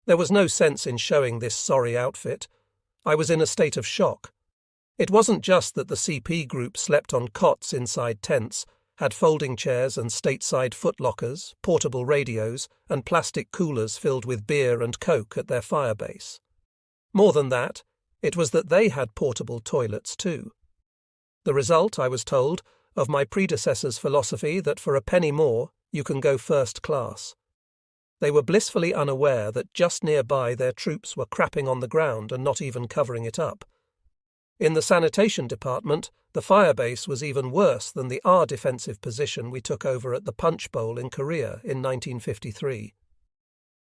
There was no sense in showing this sorry outfit. I was in a state of shock. It wasn't just that the CP group slept on cots inside tents, had folding chairs and stateside footlockers, portable radios, and plastic coolers filled with beer and coke at their firebase. More than that, it was that they had portable toilets too. The result, I was told, of my predecessor's philosophy that for a penny more you can go first class. They were blissfully unaware that just nearby their troops were crapping on the ground and not even covering it up. In the sanitation department, the firebase was even worse than the R defensive position we took over at the Punch Bowl in Korea in 1953.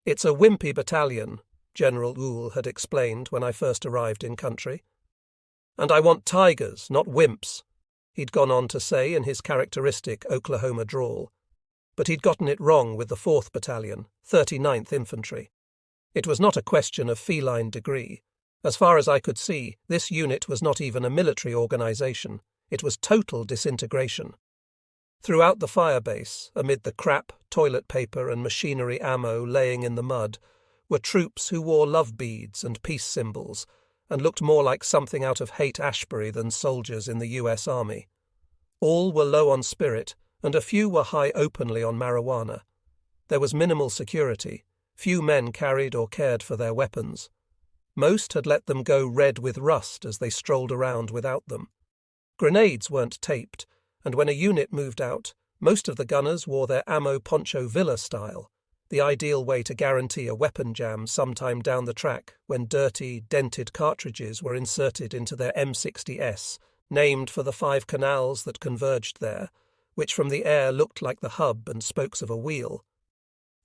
"It's a wimpy battalion," General Uhl had explained when I first arrived in country. "And I want tigers, not wimps," he'd gone on to say in his characteristic Oklahoma drawl. But he'd gotten it wrong with the 4th Battalion, 39th Infantry. It was not a question of feline degree. As far as I could see, this unit was not even a military organisation. It was total disintegration. Throughout the firebase, amid the crap, toilet paper and machinery ammo laying in the mud, were troops who wore love beads and peace symbols and looked more like something out of Haight-Ashbury than soldiers in the US Army. All were low on spirit, and a few were high openly on marijuana. There was minimal security. Few men carried or cared for their weapons. Most had let them go red with rust as they strolled around without them. Grenades weren't taped, and when a unit moved out, most of the gunners wore their ammo poncho villa style, the ideal way to guarantee a weapon jam sometime down the track when dirty, dented cartridges were inserted into their M60S, named for the 5 canals that converged there, which from the air looked like the hub and spokes of a wheel.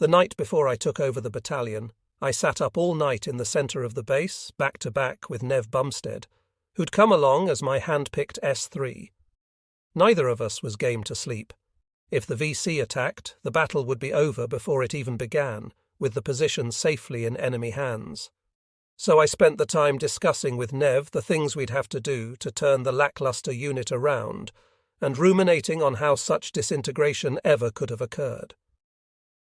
The night before I took over the battalion, I sat up all night in the centre of the base, back to back with Nev Bumstead, who'd come along as my hand-picked S3. Neither of us was game to sleep. If the VC attacked, the battle would be over before it even began, with the position safely in enemy hands. So I spent the time discussing with Nev the things we'd have to do to turn the lackluster unit around, and ruminating on how such disintegration ever could have occurred.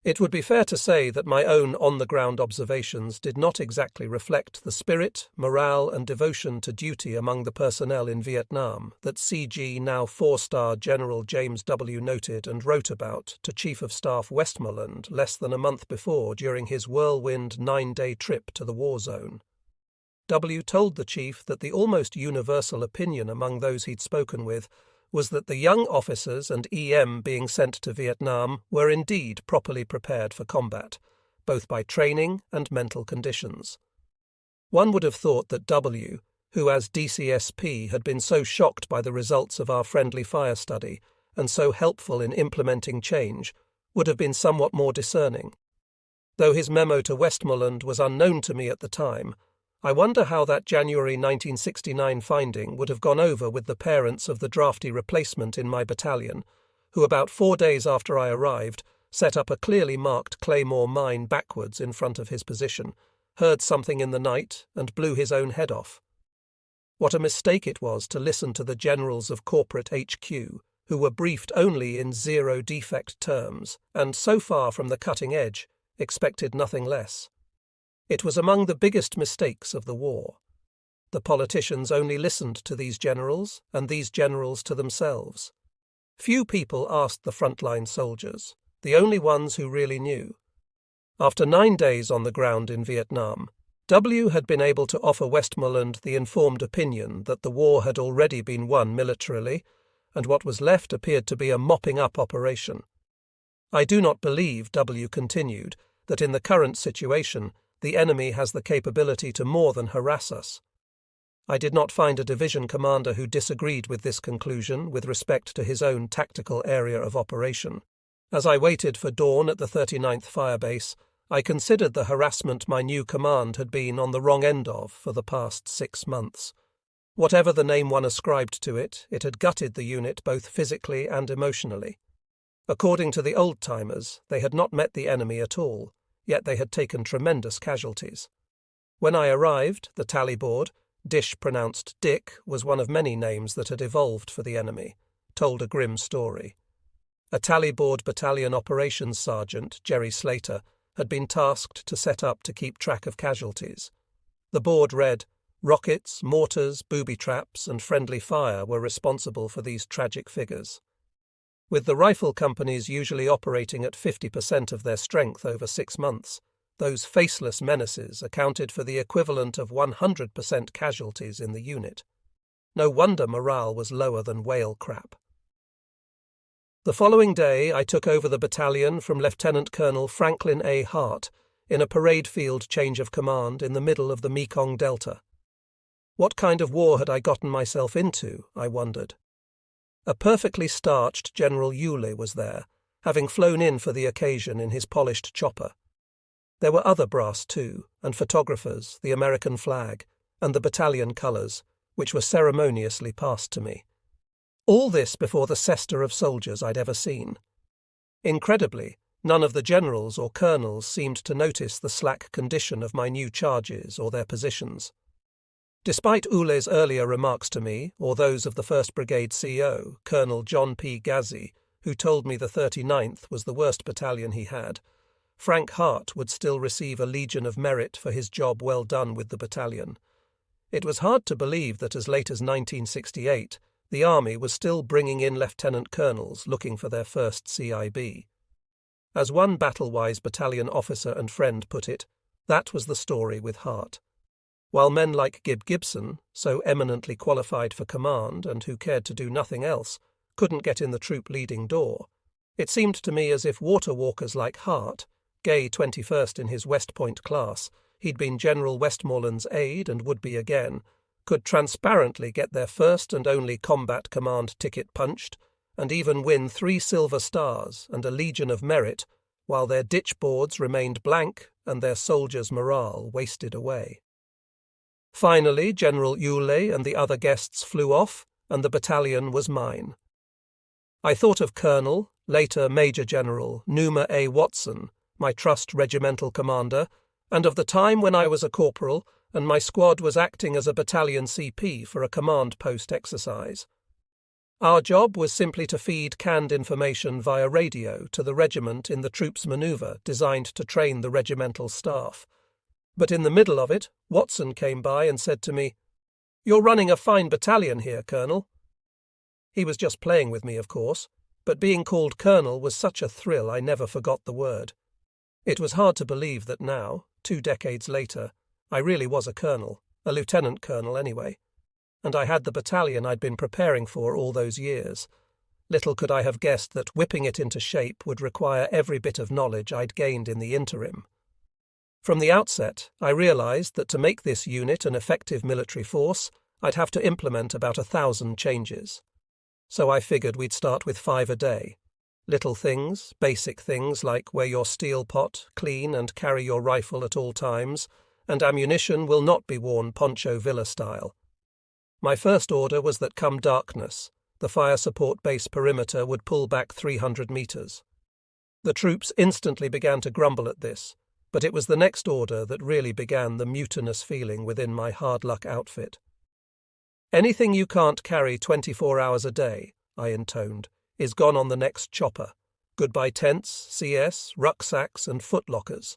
It would be fair to say that my own on-the-ground observations did not exactly reflect the spirit, morale and devotion to duty among the personnel in Vietnam that CG now 4-star General James W. noted and wrote about to Chief of Staff Westmoreland less than a month before during his whirlwind 9-day trip to the war zone. W. told the chief that the almost universal opinion among those he'd spoken with was that the young officers and EM being sent to Vietnam were indeed properly prepared for combat, both by training and mental conditions. One would have thought that W., who as DCSP had been so shocked by the results of our friendly fire study and so helpful in implementing change, would have been somewhat more discerning. Though his memo to Westmoreland was unknown to me at the time, I wonder how that January 1969 finding would have gone over with the parents of the drafty replacement in my battalion, who about 4 days after I arrived set up a clearly marked claymore mine backwards in front of his position, heard something in the night, and blew his own head off. What a mistake it was to listen to the generals of corporate HQ, who were briefed only in zero-defect terms, and so far from the cutting edge, expected nothing less. It was among the biggest mistakes of the war. The politicians only listened to these generals, and these generals to themselves. Few people asked the frontline soldiers, the only ones who really knew. After 9 days on the ground in Vietnam, W. had been able to offer Westmoreland the informed opinion that the war had already been won militarily, and what was left appeared to be a mopping-up operation. I do not believe, W. continued, that in the current situation the enemy has the capability to more than harass us. I did not find a division commander who disagreed with this conclusion with respect to his own tactical area of operation. As I waited for dawn at the 39th Firebase, I considered the harassment my new command had been on the wrong end of for the past 6 months. Whatever the name one ascribed to it, it had gutted the unit both physically and emotionally. According to the old-timers, they had not met the enemy at all, yet they had taken tremendous casualties. When I arrived, the tally board, Dish pronounced Dick, was one of many names that had evolved for the enemy, told a grim story. A tally board battalion operations sergeant, Jerry Slater, had been tasked to set up to keep track of casualties. The board read, "Rockets, mortars, booby traps, and friendly fire were responsible for these tragic figures." With the rifle companies usually operating at 50% of their strength over 6 months, those faceless menaces accounted for the equivalent of 100% casualties in the unit. No wonder morale was lower than whale crap. The following day, I took over the battalion from Lieutenant Colonel Franklin A. Hart in a parade field change of command in the middle of the Mekong Delta. What kind of war had I gotten myself into, I wondered. A perfectly starched General Yulee was there, having flown in for the occasion in his polished chopper. There were other brass too, and photographers, the American flag, and the battalion colours, which were ceremoniously passed to me. All this before the cesta of soldiers I'd ever seen. Incredibly, none of the generals or colonels seemed to notice the slack condition of my new charges or their positions. Despite Yulee's earlier remarks to me, or those of the 1st Brigade CO, Colonel John P. Gazzi, who told me the 39th was the worst battalion he had, Frank Hart would still receive a Legion of Merit for his job well done with the battalion. It was hard to believe that as late as 1968, the Army was still bringing in lieutenant colonels looking for their first CIB. As one battle-wise battalion officer and friend put it, that was the story with Hart. While men like Gib Gibson, so eminently qualified for command and who cared to do nothing else, couldn't get in the troop leading door, it seemed to me as if water walkers like Hart, gay 21st in his West Point class, he'd been General Westmoreland's aide and would be again, could transparently get their first and only combat command ticket punched, and even win 3 silver stars and a Legion of Merit, while their ditch boards remained blank and their soldiers' morale wasted away. Finally, General Yulee and the other guests flew off, and the battalion was mine. I thought of Colonel, later Major General, Numa A. Watson, my trust regimental commander, and of the time when I was a corporal and my squad was acting as a battalion CP for a command post exercise. Our job was simply to feed canned information via radio to the regiment in the troops' manoeuvre designed to train the regimental staff. But in the middle of it, Watson came by and said to me, "You're running a fine battalion here, Colonel." He was just playing with me, of course, but being called Colonel was such a thrill I never forgot the word. It was hard to believe that now, 2 decades later, I really was a colonel, a lieutenant colonel anyway, and I had the battalion I'd been preparing for all those years. Little could I have guessed that whipping it into shape would require every bit of knowledge I'd gained in the interim. From the outset, I realized that to make this unit an effective military force, I'd have to implement about 1,000 changes. So I figured we'd start with 5 a day. Little things, basic things like wear your steel pot, clean and carry your rifle at all times, and ammunition will not be worn Poncho Villa style. My first order was that come darkness, the fire support base perimeter would pull back 300 metres. The troops instantly began to grumble at this, but it was the next order that really began the mutinous feeling within my hard-luck outfit. "Anything you can't carry 24 hours a day," I intoned, "is gone on the next chopper. Goodbye tents, CS, rucksacks and footlockers."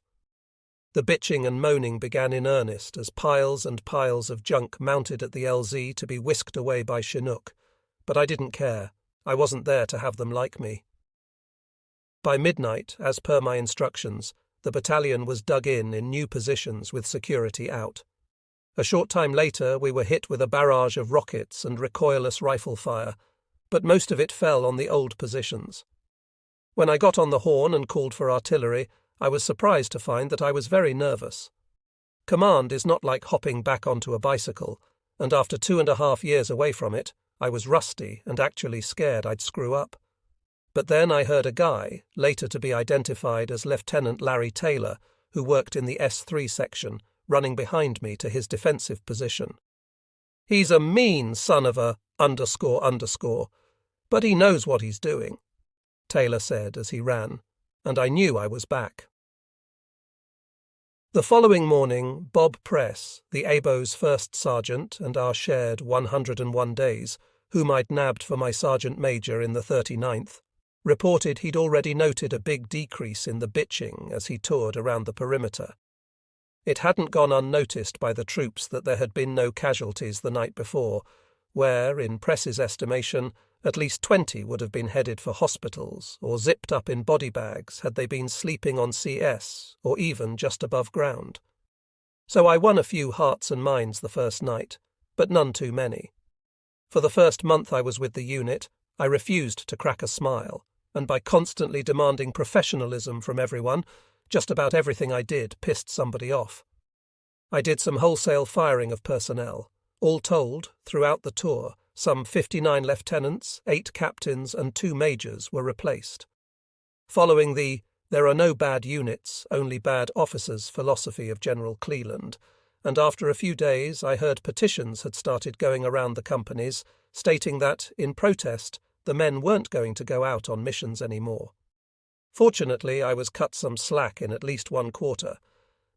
The bitching and moaning began in earnest as piles and piles of junk mounted at the LZ to be whisked away by Chinook, but I didn't care. I wasn't there to have them like me. By midnight, as per my instructions, the battalion was dug in new positions with security out. A short time later we were hit with a barrage of rockets and recoilless rifle fire, but most of it fell on the old positions. When I got on the horn and called for artillery, I was surprised to find that I was very nervous. Command is not like hopping back onto a bicycle, and after 2.5 years away from it, I was rusty and actually scared I'd screw up. But then I heard a guy, later to be identified as Lieutenant Larry Taylor, who worked in the S3 section, running behind me to his defensive position. "He's a mean son of a ... but he knows what he's doing," Taylor said as he ran, and I knew I was back. The following morning, Bob Press, the ABO's first sergeant and our shared 101 days, whom I'd nabbed for my sergeant major in the 39th, reported he'd already noted a big decrease in the bitching as he toured around the perimeter. It hadn't gone unnoticed by the troops that there had been no casualties the night before, where, in Press's estimation, at least 20 would have been headed for hospitals or zipped up in body bags had they been sleeping on CS or even just above ground. So I won a few hearts and minds the first night, but none too many. For the first month I was with the unit, I refused to crack a smile, and by constantly demanding professionalism from everyone, just about everything I did pissed somebody off. I did some wholesale firing of personnel. All told, throughout the tour, some 59 lieutenants, 8 captains and 2 majors were replaced. Following the "there are no bad units, only bad officers" philosophy of General Cleland, and after a few days I heard petitions had started going around the companies stating that, in protest, the men weren't going to go out on missions anymore. Fortunately, I was cut some slack in at least one quarter.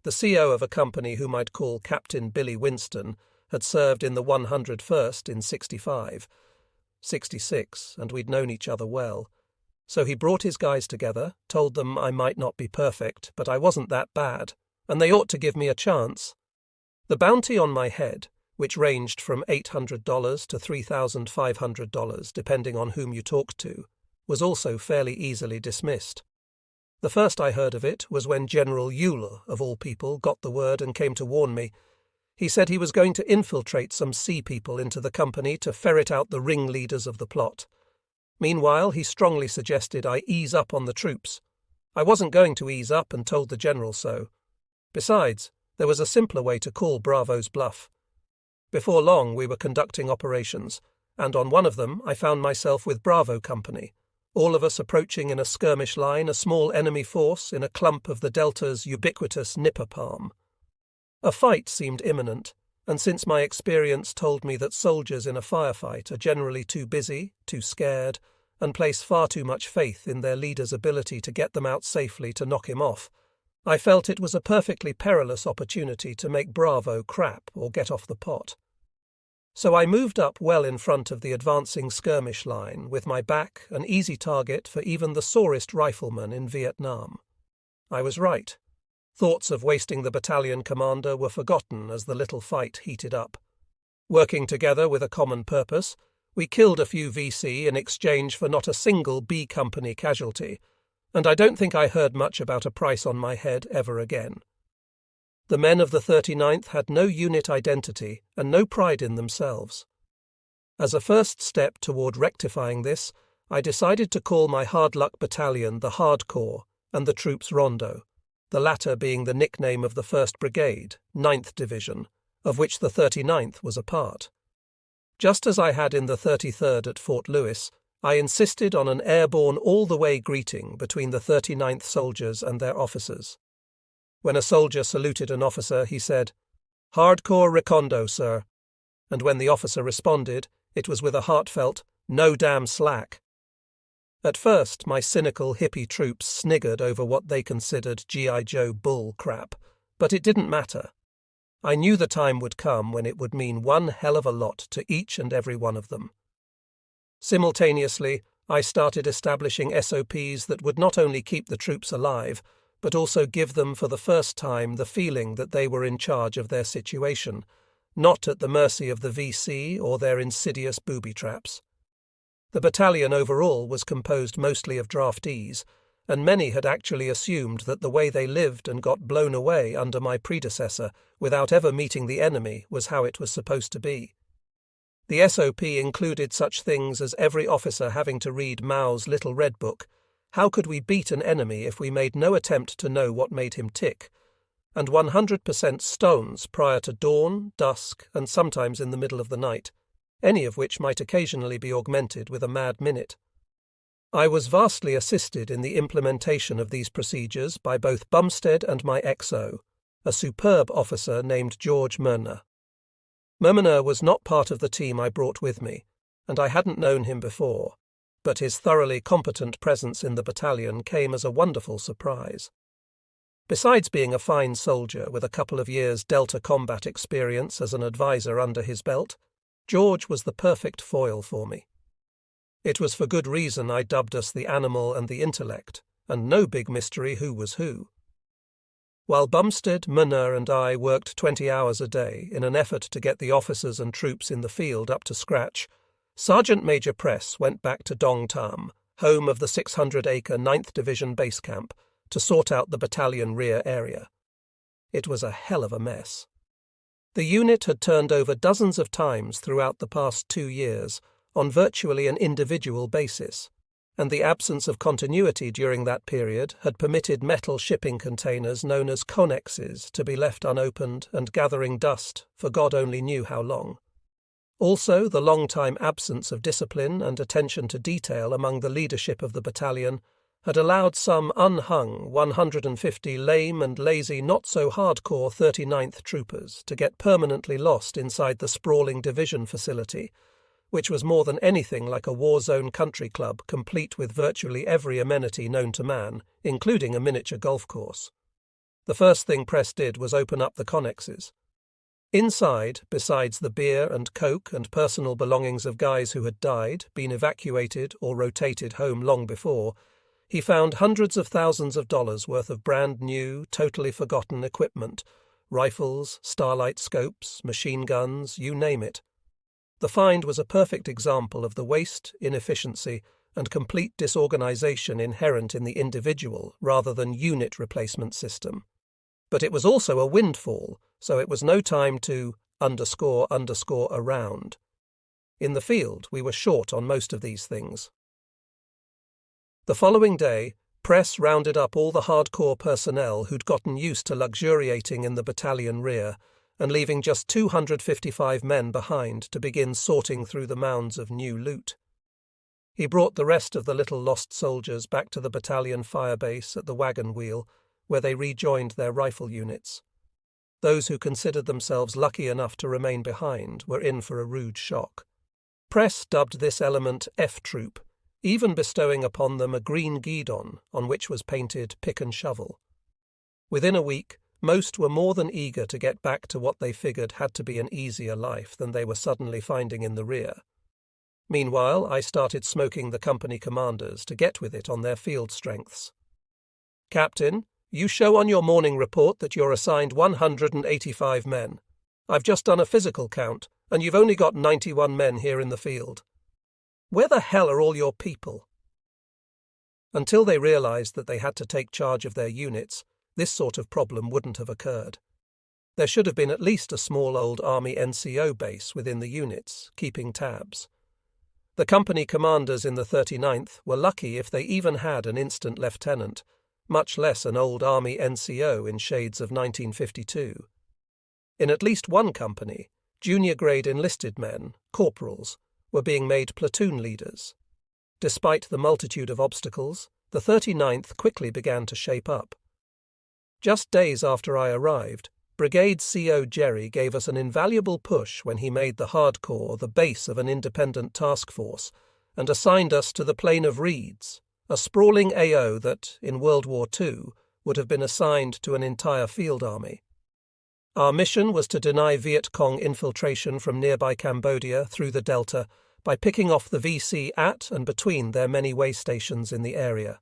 The CO of a company whom I'd call Captain Billy Winston had served in the 101st in 65, 66, and we'd known each other well. So he brought his guys together, told them I might not be perfect, but I wasn't that bad, and they ought to give me a chance. The bounty on my head, which ranged from $800 to $3,500 depending on whom you talked to, was also fairly easily dismissed. The first I heard of it was when General Euler, of all people, got the word and came to warn me. He said he was going to infiltrate some sea people into the company to ferret out the ringleaders of the plot. Meanwhile, he strongly suggested I ease up on the troops. I wasn't going to ease up and told the general so. Besides, there was a simpler way to call Bravo's bluff. Before long, we were conducting operations, and on one of them I found myself with Bravo Company, all of us approaching in a skirmish line a small enemy force in a clump of the Delta's ubiquitous nipper palm. A fight seemed imminent, and since my experience told me that soldiers in a firefight are generally too busy, too scared, and place far too much faith in their leader's ability to get them out safely to knock him off, I felt it was a perfectly perilous opportunity to make Bravo crap or get off the pot. So I moved up well in front of the advancing skirmish line, with my back an easy target for even the sorest rifleman in Vietnam. I was right. Thoughts of wasting the battalion commander were forgotten as the little fight heated up. Working together with a common purpose, we killed a few VC in exchange for not a single B Company casualty, and I don't think I heard much about a price on my head ever again. The men of the 39th had no unit identity and no pride in themselves. As a first step toward rectifying this, I decided to call my hard-luck battalion the Hardcore and the troops Rondo, the latter being the nickname of the 1st Brigade, 9th Division, of which the 39th was a part. Just as I had in the 33rd at Fort Lewis, I insisted on an airborne all-the-way greeting between the 39th soldiers and their officers. When a soldier saluted an officer, he said, "Hardcore recondo, sir," and when the officer responded, it was with a heartfelt, "No damn slack." At first, my cynical hippie troops sniggered over what they considered G.I. Joe bull crap, but it didn't matter. I knew the time would come when it would mean one hell of a lot to each and every one of them. Simultaneously, I started establishing SOPs that would not only keep the troops alive, but also give them for the first time the feeling that they were in charge of their situation, not at the mercy of the VC or their insidious booby traps. The battalion overall was composed mostly of draftees, and many had actually assumed that the way they lived and got blown away under my predecessor without ever meeting the enemy was how it was supposed to be. The SOP included such things as every officer having to read Mao's Little Red Book, How Could We Beat an Enemy If We Made No Attempt to Know What Made Him Tick, and 100% stones prior to dawn, dusk, and sometimes in the middle of the night, any of which might occasionally be augmented with a mad minute. I was vastly assisted in the implementation of these procedures by both Bumstead and my XO, a superb officer named George Merner. Merner was not part of the team I brought with me, and I hadn't known him before, but his thoroughly competent presence in the battalion came as a wonderful surprise. Besides being a fine soldier with a couple of years Delta combat experience as an advisor under his belt, George was the perfect foil for me. It was for good reason I dubbed us the animal and the intellect, and no big mystery who was who. While Bumstead, Munner and I worked 20 hours a day in an effort to get the officers and troops in the field up to scratch, Sergeant Major Press went back to Dong Tam, home of the 600-acre 9th Division base camp, to sort out the battalion rear area. It was a hell of a mess. The unit had turned over dozens of times throughout the past 2 years, on virtually an individual basis, and the absence of continuity during that period had permitted metal shipping containers known as connexes to be left unopened and gathering dust for God only knew how long. Also, the long-time absence of discipline and attention to detail among the leadership of the battalion had allowed some unhung 150 lame and lazy not-so-hardcore 39th troopers to get permanently lost inside the sprawling division facility, which was more than anything like a war-zone country club complete with virtually every amenity known to man, including a miniature golf course. The first thing Press did was open up the connexes. Inside, besides the beer and coke and personal belongings of guys who had died, been evacuated or rotated home long before, he found hundreds of thousands of dollars worth of brand new, totally forgotten equipment, rifles, starlight scopes, machine guns, you name it. The find was a perfect example of the waste, inefficiency, and complete disorganization inherent in the individual rather than unit replacement system. But it was also a windfall, so it was no time to __around. In the field, we were short on most of these things. The following day, Press rounded up all the hardcore personnel who'd gotten used to luxuriating in the battalion rear and leaving just 255 men behind to begin sorting through the mounds of new loot. He brought the rest of the little lost soldiers back to the battalion firebase at the wagon wheel, where they rejoined their rifle units. Those who considered themselves lucky enough to remain behind were in for a rude shock. Press dubbed this element F Troop, even bestowing upon them a green guidon on which was painted Pick and Shovel. Within a week, most were more than eager to get back to what they figured had to be an easier life than they were suddenly finding in the rear. Meanwhile, I started smoking the company commanders to get with it on their field strengths. "Captain, you show on your morning report that you're assigned 185 men. I've just done a physical count, and you've only got 91 men here in the field. Where the hell are all your people?" Until they realized that they had to take charge of their units, this sort of problem wouldn't have occurred. There should have been at least a small old Army NCO base within the units, keeping tabs. The company commanders in the 39th were lucky if they even had an instant lieutenant, much less an old Army NCO in shades of 1952. In at least one company, junior-grade enlisted men, corporals, were being made platoon leaders. Despite the multitude of obstacles, the 39th quickly began to shape up. Just days after I arrived, Brigade CO Jerry gave us an invaluable push when he made the hardcore the base of an independent task force and assigned us to the Plain of Reeds, a sprawling AO that, in World War II, would have been assigned to an entire field army. Our mission was to deny Viet Cong infiltration from nearby Cambodia through the Delta by picking off the VC at and between their many way stations in the area.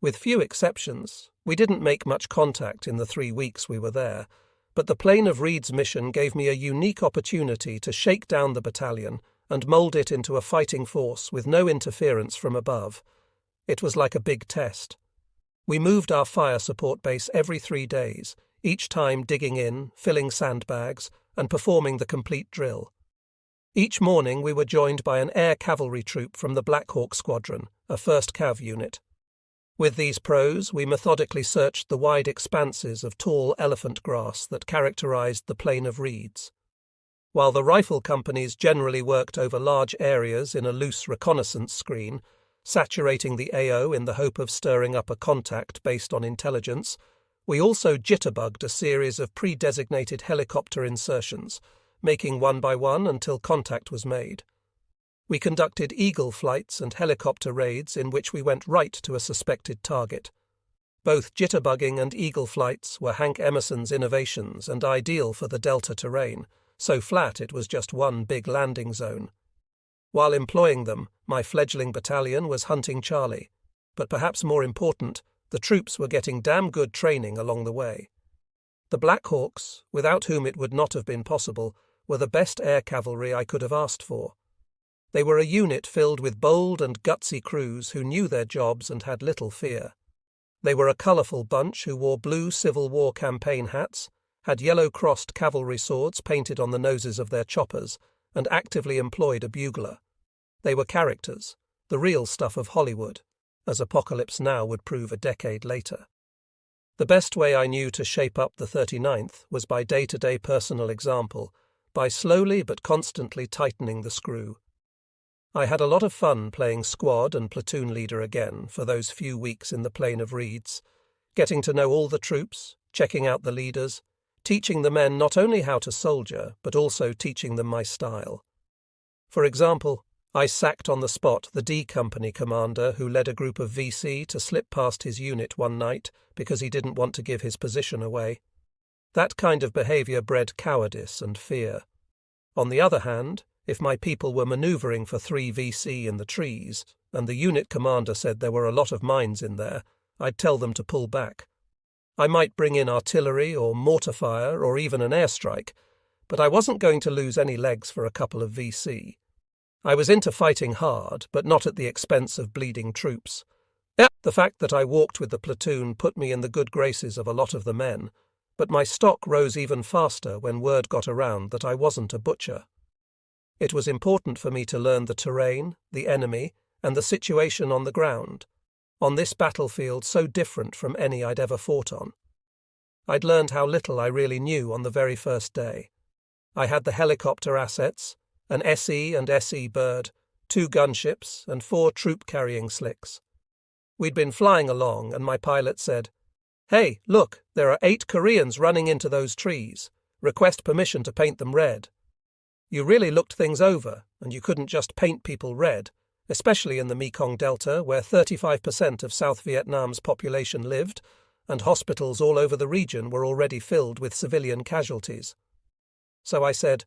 With few exceptions, we didn't make much contact in the 3 weeks we were there, but the Plain of Reeds mission gave me a unique opportunity to shake down the battalion and mould it into a fighting force with no interference from above. It was like a big test. We moved our fire support base every 3 days, each time digging in, filling sandbags, and performing the complete drill. Each morning we were joined by an air cavalry troop from the Black Hawk Squadron, a 1st Cav unit. With these pros, we methodically searched the wide expanses of tall elephant grass that characterized the Plain of Reeds. While the rifle companies generally worked over large areas in a loose reconnaissance screen, saturating the AO in the hope of stirring up a contact based on intelligence, we also jitterbugged a series of pre-designated helicopter insertions, making one by one until contact was made. We conducted eagle flights and helicopter raids in which we went right to a suspected target. Both jitterbugging and eagle flights were Hank Emerson's innovations and ideal for the Delta terrain, so flat it was just one big landing zone. While employing them, My fledgling battalion was hunting Charlie, but perhaps more important, the troops were getting damn good training along the way. The Black Hawks, without whom it would not have been possible, were the best air cavalry I could have asked for. They were a unit filled with bold and gutsy crews who knew their jobs and had little fear. They were a colourful bunch who wore blue Civil War campaign hats, had yellow-crossed cavalry swords painted on the noses of their choppers, and actively employed a bugler. They were characters, the real stuff of Hollywood, as Apocalypse Now would prove a decade later. The best way I knew to shape up the 39th was by day-to-day personal example, by slowly but constantly tightening the screw. I had a lot of fun playing squad and platoon leader again for those few weeks in the Plain of Reeds, getting to know all the troops, checking out the leaders, teaching the men not only how to soldier, but also teaching them my style. For example, I sacked on the spot the D Company commander who led a group of VC to slip past his unit one night because he didn't want to give his position away. That kind of behaviour bred cowardice and fear. On the other hand, if my people were manoeuvring for 3 VC in the trees, and the unit commander said there were a lot of mines in there, I'd tell them to pull back. I might bring in artillery or mortar fire or even an airstrike, but I wasn't going to lose any legs for a couple of VC. I was into fighting hard, but not at the expense of bleeding troops. The fact that I walked with the platoon put me in the good graces of a lot of the men, but my stock rose even faster when word got around that I wasn't a butcher. It was important for me to learn the terrain, the enemy, and the situation on the ground, on this battlefield so different from any I'd ever fought on. I'd learned how little I really knew on the very first day. I had the helicopter assets, an SE and SE bird, 2 gunships, and 4 troop-carrying slicks. We'd been flying along, and my pilot said, "Hey, look, there are 8 Koreans running into those trees. Request permission to paint them red." You really looked things over, and you couldn't just paint people red, especially in the Mekong Delta, where 35% of South Vietnam's population lived, and hospitals all over the region were already filled with civilian casualties. So I said,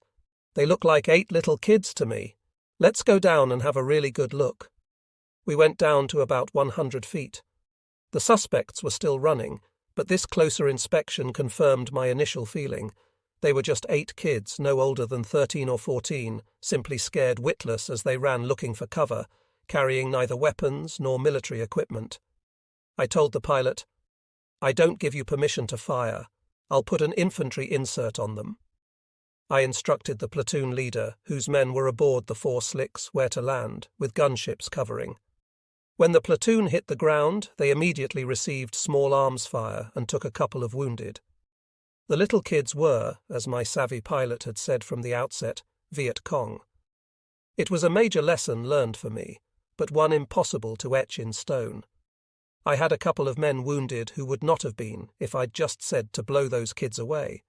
"They look like 8 little kids to me. Let's go down and have a really good look." We went down to about 100 feet. The suspects were still running, but this closer inspection confirmed my initial feeling. They were just 8 kids, no older than 13 or 14, simply scared witless as they ran looking for cover, carrying neither weapons nor military equipment. I told the pilot, "I don't give you permission to fire. I'll put an infantry insert on them." I instructed the platoon leader, whose men were aboard the 4 slicks, where to land, with gunships covering. When the platoon hit the ground, they immediately received small arms fire and took a couple of wounded. The little kids were, as my savvy pilot had said from the outset, Viet Cong. It was a major lesson learned for me, but one impossible to etch in stone. I had a couple of men wounded who would not have been if I'd just said to blow those kids away.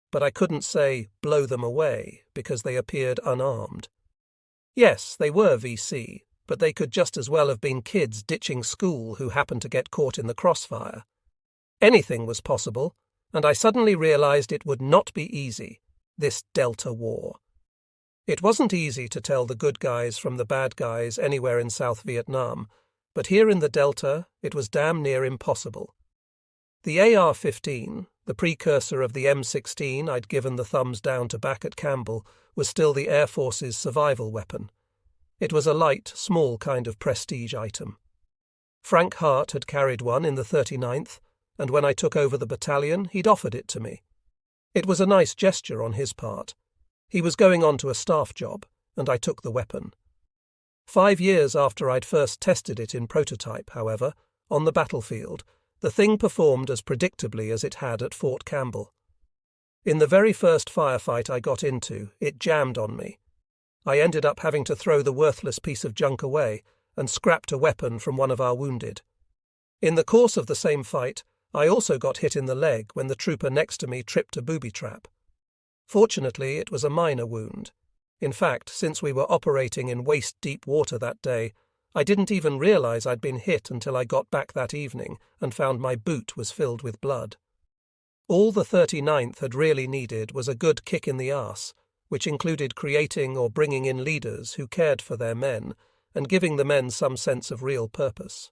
But I couldn't say blow them away because they appeared unarmed. Yes, they were VC, but they could just as well have been kids ditching school who happened to get caught in the crossfire. Anything was possible, and I suddenly realized it would not be easy, this Delta War. It wasn't easy to tell the good guys from the bad guys anywhere in South Vietnam, but here in the Delta it was damn near impossible. The AR-15, the precursor of the M16 I'd given the thumbs down to back at Campbell, was still the Air Force's survival weapon. It was a light, small kind of prestige item. Frank Hart had carried one in the 39th, and when I took over the battalion, he'd offered it to me. It was a nice gesture on his part. He was going on to a staff job, and I took the weapon. 5 years after I'd first tested it in prototype, however, on the battlefield, the thing performed as predictably as it had at Fort Campbell. In the very first firefight I got into, it jammed on me. I ended up having to throw the worthless piece of junk away and scrapped a weapon from one of our wounded. In the course of the same fight, I also got hit in the leg when the trooper next to me tripped a booby trap. Fortunately, it was a minor wound. In fact, since we were operating in waist-deep water that day, I didn't even realize I'd been hit until I got back that evening and found my boot was filled with blood. All the 39th had really needed was a good kick in the arse, which included creating or bringing in leaders who cared for their men and giving the men some sense of real purpose.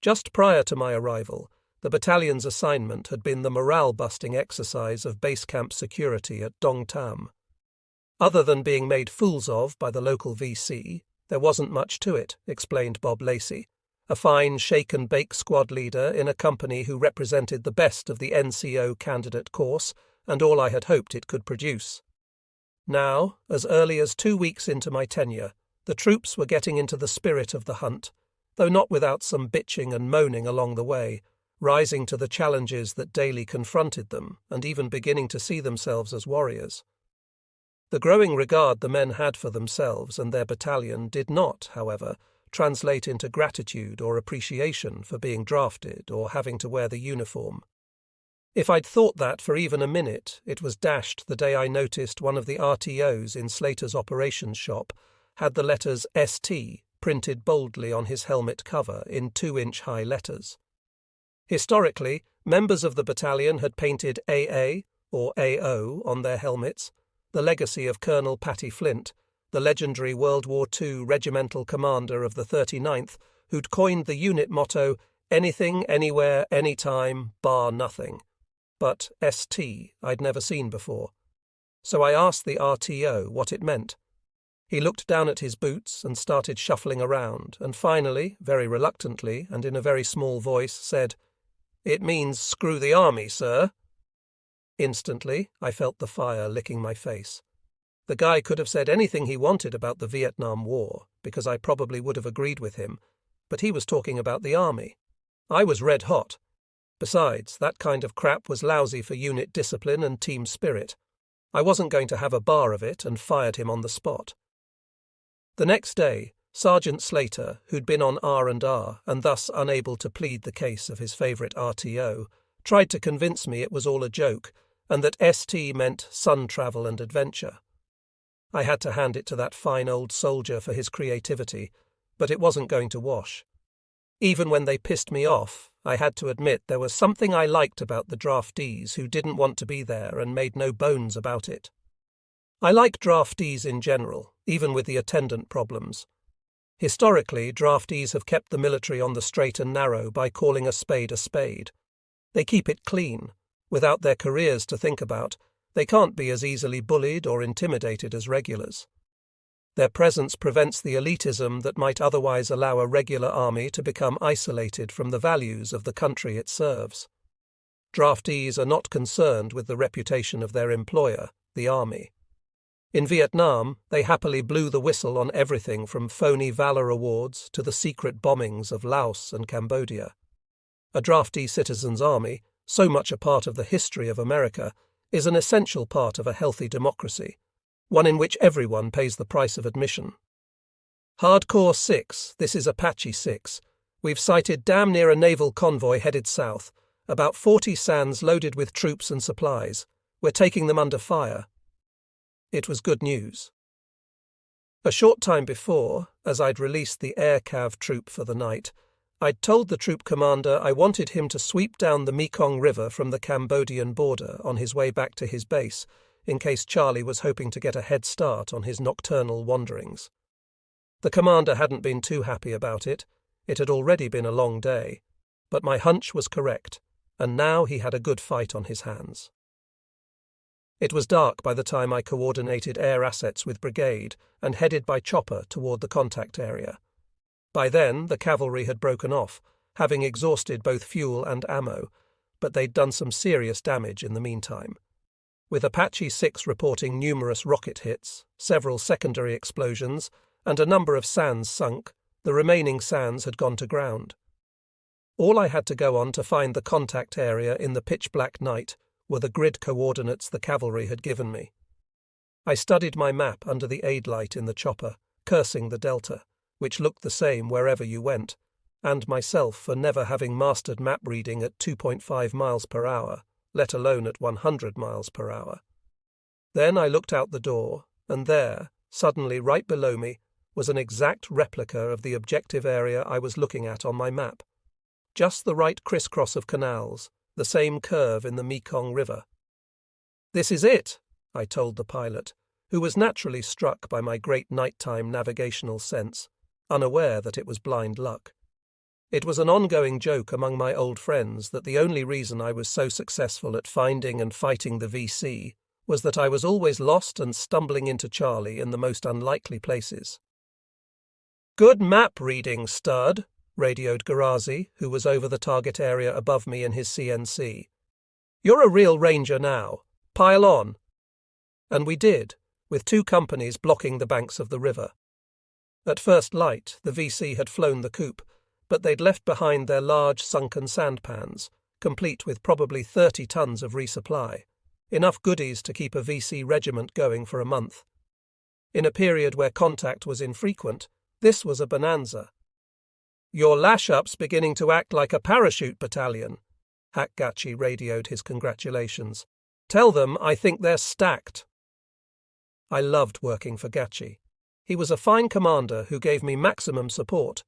Just prior to my arrival, the battalion's assignment had been the morale-busting exercise of base camp security at Dong Tam. Other than being made fools of by the local VC, there wasn't much to it, explained Bob Lacey, a fine shake-and-bake squad leader in a company who represented the best of the NCO candidate course and all I had hoped it could produce. Now, as early as 2 weeks into my tenure, the troops were getting into the spirit of the hunt, though not without some bitching and moaning along the way, rising to the challenges that daily confronted them and even beginning to see themselves as warriors. The growing regard the men had for themselves and their battalion did not, however, translate into gratitude or appreciation for being drafted or having to wear the uniform. If I'd thought that for even a minute, it was dashed the day I noticed one of the RTOs in Slater's operations shop had the letters ST printed boldly on his helmet cover in 2-inch high letters. Historically, members of the battalion had painted AA or AO on their helmets, the legacy of Colonel Patty Flint, the legendary World War II regimental commander of the 39th, who'd coined the unit motto, anything, anywhere, anytime, bar nothing. But ST I'd never seen before. So I asked the RTO what it meant. He looked down at his boots and started shuffling around, and finally, very reluctantly and in a very small voice, said, "It means screw the army, sir." Instantly, I felt the fire licking my face. The guy could have said anything he wanted about the Vietnam War, because I probably would have agreed with him, but he was talking about the army. I was red hot. Besides, that kind of crap was lousy for unit discipline and team spirit. I wasn't going to have a bar of it and fired him on the spot. The next day, Sergeant Slater, who'd been on R&R and thus unable to plead the case of his favourite RTO, tried to convince me it was all a joke and that ST meant sun travel and adventure. I had to hand it to that fine old soldier for his creativity, but it wasn't going to wash. Even when they pissed me off, I had to admit there was something I liked about the draftees who didn't want to be there and made no bones about it. I like draftees in general, even with the attendant problems. Historically, draftees have kept the military on the straight and narrow by calling a spade a spade. They keep it clean. Without their careers to think about, they can't be as easily bullied or intimidated as regulars. Their presence prevents the elitism that might otherwise allow a regular army to become isolated from the values of the country it serves. Draftees are not concerned with the reputation of their employer, the army. In Vietnam, they happily blew the whistle on everything from phony valor awards to the secret bombings of Laos and Cambodia. A draftee citizen's army, so much a part of the history of America, is an essential part of a healthy democracy, one in which everyone pays the price of admission. Hardcore 6, this is Apache 6. We've sighted damn near a naval convoy headed south, about 40 sands loaded with troops and supplies. We're taking them under fire. It was good news. A short time before, as I'd released the air cav troop for the night, I'd told the troop commander I wanted him to sweep down the Mekong River from the Cambodian border on his way back to his base, in case Charlie was hoping to get a head start on his nocturnal wanderings. The commander hadn't been too happy about it. It had already been a long day. But my hunch was correct, and now he had a good fight on his hands. It was dark by the time I coordinated air assets with brigade and headed by chopper toward the contact area. By then, the cavalry had broken off, having exhausted both fuel and ammo, but they'd done some serious damage in the meantime. With Apache 6 reporting numerous rocket hits, several secondary explosions, and a number of sands sunk, the remaining sands had gone to ground. All I had to go on to find the contact area in the pitch-black night were the grid coordinates the cavalry had given me. I studied my map under the aid light in the chopper, cursing the delta, which looked the same wherever you went, and myself for never having mastered map reading at 2.5 miles per hour, let alone at 100 miles per hour. Then I looked out the door, and there, suddenly right below me, was an exact replica of the objective area I was looking at on my map. Just the right crisscross of canals, the same curve in the Mekong River. "This is it," I told the pilot, who was naturally struck by my great nighttime navigational sense, unaware that it was blind luck. It was an ongoing joke among my old friends that the only reason I was so successful at finding and fighting the VC was that I was always lost and stumbling into Charlie in the most unlikely places. "Good map reading, stud," radioed Garazi, who was over the target area above me in his CNC. "You're a real ranger now. Pile on." And we did, with 2 companies blocking the banks of the river. At first light, the VC had flown the coop, but they'd left behind their large sunken sandpans, complete with probably 30 tons of resupply, enough goodies to keep a VC regiment going for a month. In a period where contact was infrequent, this was a bonanza. "Your lash-up's beginning to act like a parachute battalion," Hack Gachi radioed his congratulations. "Tell them I think they're stacked." I loved working for Gachi. He was a fine commander who gave me maximum support,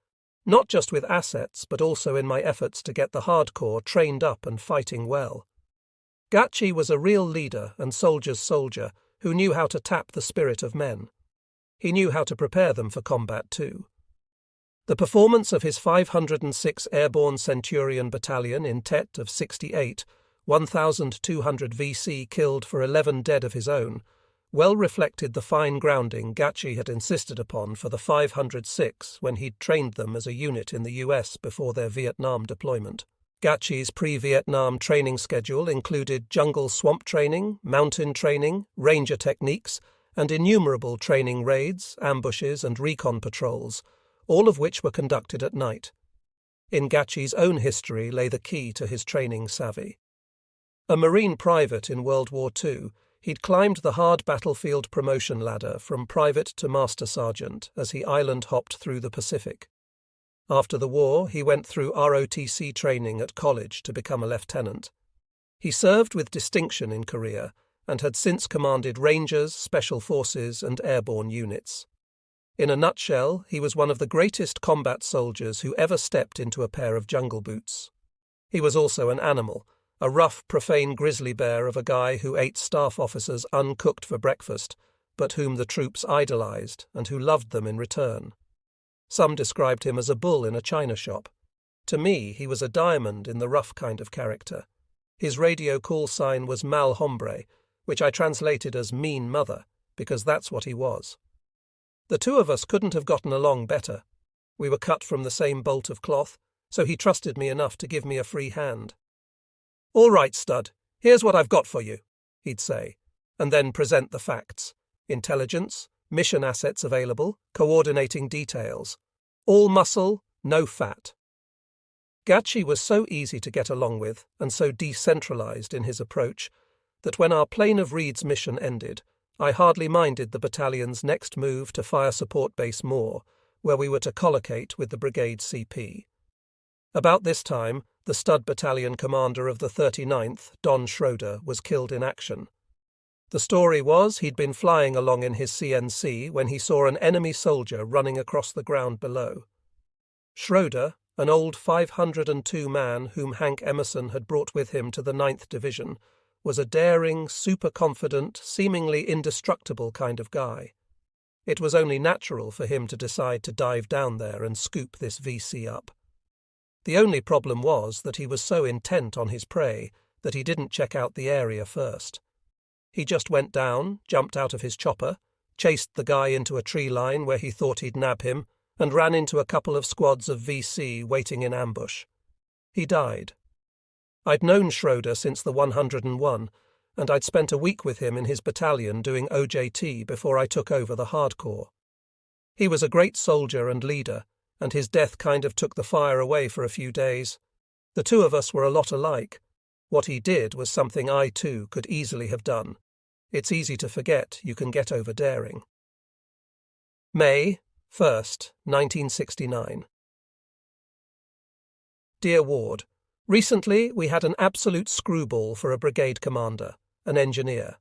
not just with assets but also in my efforts to get the hardcore trained up and fighting well. Gachi was a real leader and soldier's soldier who knew how to tap the spirit of men. He knew how to prepare them for combat too. The performance of his 506 Airborne Centurion Battalion in Tet of 68, 1,200 VC killed for 11 dead of his own, well reflected the fine grounding Gachi had insisted upon for the 506 when he'd trained them as a unit in the US before their Vietnam deployment. Gachi's pre-Vietnam training schedule included jungle swamp training, mountain training, ranger techniques, and innumerable training raids, ambushes, and recon patrols, all of which were conducted at night. In Gachi's own history lay the key to his training savvy. A Marine private in World War II, he'd climbed the hard battlefield promotion ladder from private to master sergeant as he island hopped through the Pacific. After the war, he went through ROTC training at college to become a lieutenant. He served with distinction in Korea and had since commanded Rangers, Special Forces, and airborne units. In a nutshell, he was one of the greatest combat soldiers who ever stepped into a pair of jungle boots. He was also an animal, a rough, profane grizzly bear of a guy who ate staff officers uncooked for breakfast, but whom the troops idolized and who loved them in return. Some described him as a bull in a china shop. To me, he was a diamond in the rough kind of character. His radio call sign was Mal Hombre, which I translated as mean mother, because that's what he was. The two of us couldn't have gotten along better. We were cut from the same bolt of cloth, so he trusted me enough to give me a free hand. "All right, stud, here's what I've got for you," he'd say, and then present the facts. Intelligence, mission assets available, coordinating details. All muscle, no fat. Gachi was so easy to get along with and so decentralized in his approach that when our Plain of Reeds mission ended, I hardly minded the battalion's next move to Fire Support Base Moore, where we were to collocate with the brigade CP. About this time, the stud battalion commander of the 39th, Don Schroeder, was killed in action. The story was he'd been flying along in his CNC when he saw an enemy soldier running across the ground below. Schroeder, an old 502 man whom Hank Emerson had brought with him to the 9th Division, was a daring, super-confident, seemingly indestructible kind of guy. It was only natural for him to decide to dive down there and scoop this VC up. The only problem was that he was so intent on his prey that he didn't check out the area first. He just went down, jumped out of his chopper, chased the guy into a tree line where he thought he'd nab him, and ran into a couple of squads of VC waiting in ambush. He died. I'd known Schroeder since the 101, and I'd spent a week with him in his battalion doing OJT before I took over the hardcore. He was a great soldier and leader, and his death kind of took the fire away for a few days. The two of us were a lot alike. What he did was something I, too, could easily have done. It's easy to forget you can get over daring. May 1st, 1969. Dear Ward, recently we had an absolute screwball for a brigade commander, an engineer.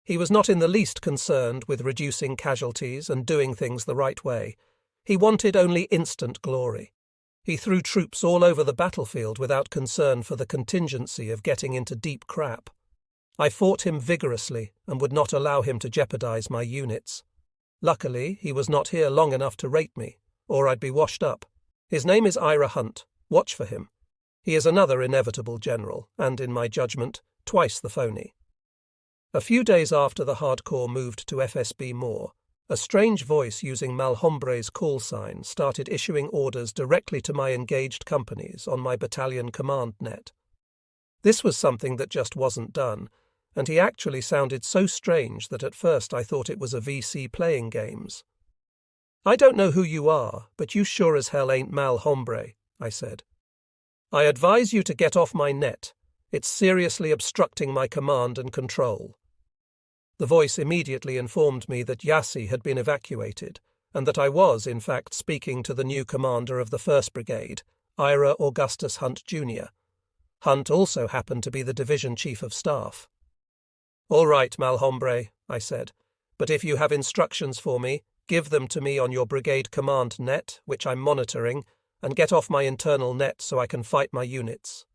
He was not in the least concerned with reducing casualties and doing things the right way. He wanted only instant glory. He threw troops all over the battlefield without concern for the contingency of getting into deep crap. I fought him vigorously and would not allow him to jeopardize my units. Luckily, he was not here long enough to rate me, or I'd be washed up. His name is Ira Hunt. Watch for him. He is another inevitable general, and, in my judgment, twice the phony. A few days after the hardcore moved to FSB Moore, a strange voice using Malhombre's call sign started issuing orders directly to my engaged companies on my battalion command net. This was something that just wasn't done, and he actually sounded so strange that at first I thought it was a VC playing games. "I don't know who you are, but you sure as hell ain't Malhombre," I said. "I advise you to get off my net. It's seriously obstructing my command and control." The voice immediately informed me that Yassi had been evacuated, and that I was, in fact, speaking to the new commander of the 1st Brigade, Ira Augustus Hunt Jr. Hunt also happened to be the division chief of staff. "All right, Malhombre," I said, "but if you have instructions for me, give them to me on your brigade command net, which I'm monitoring, and get off my internal net so I can fight my units."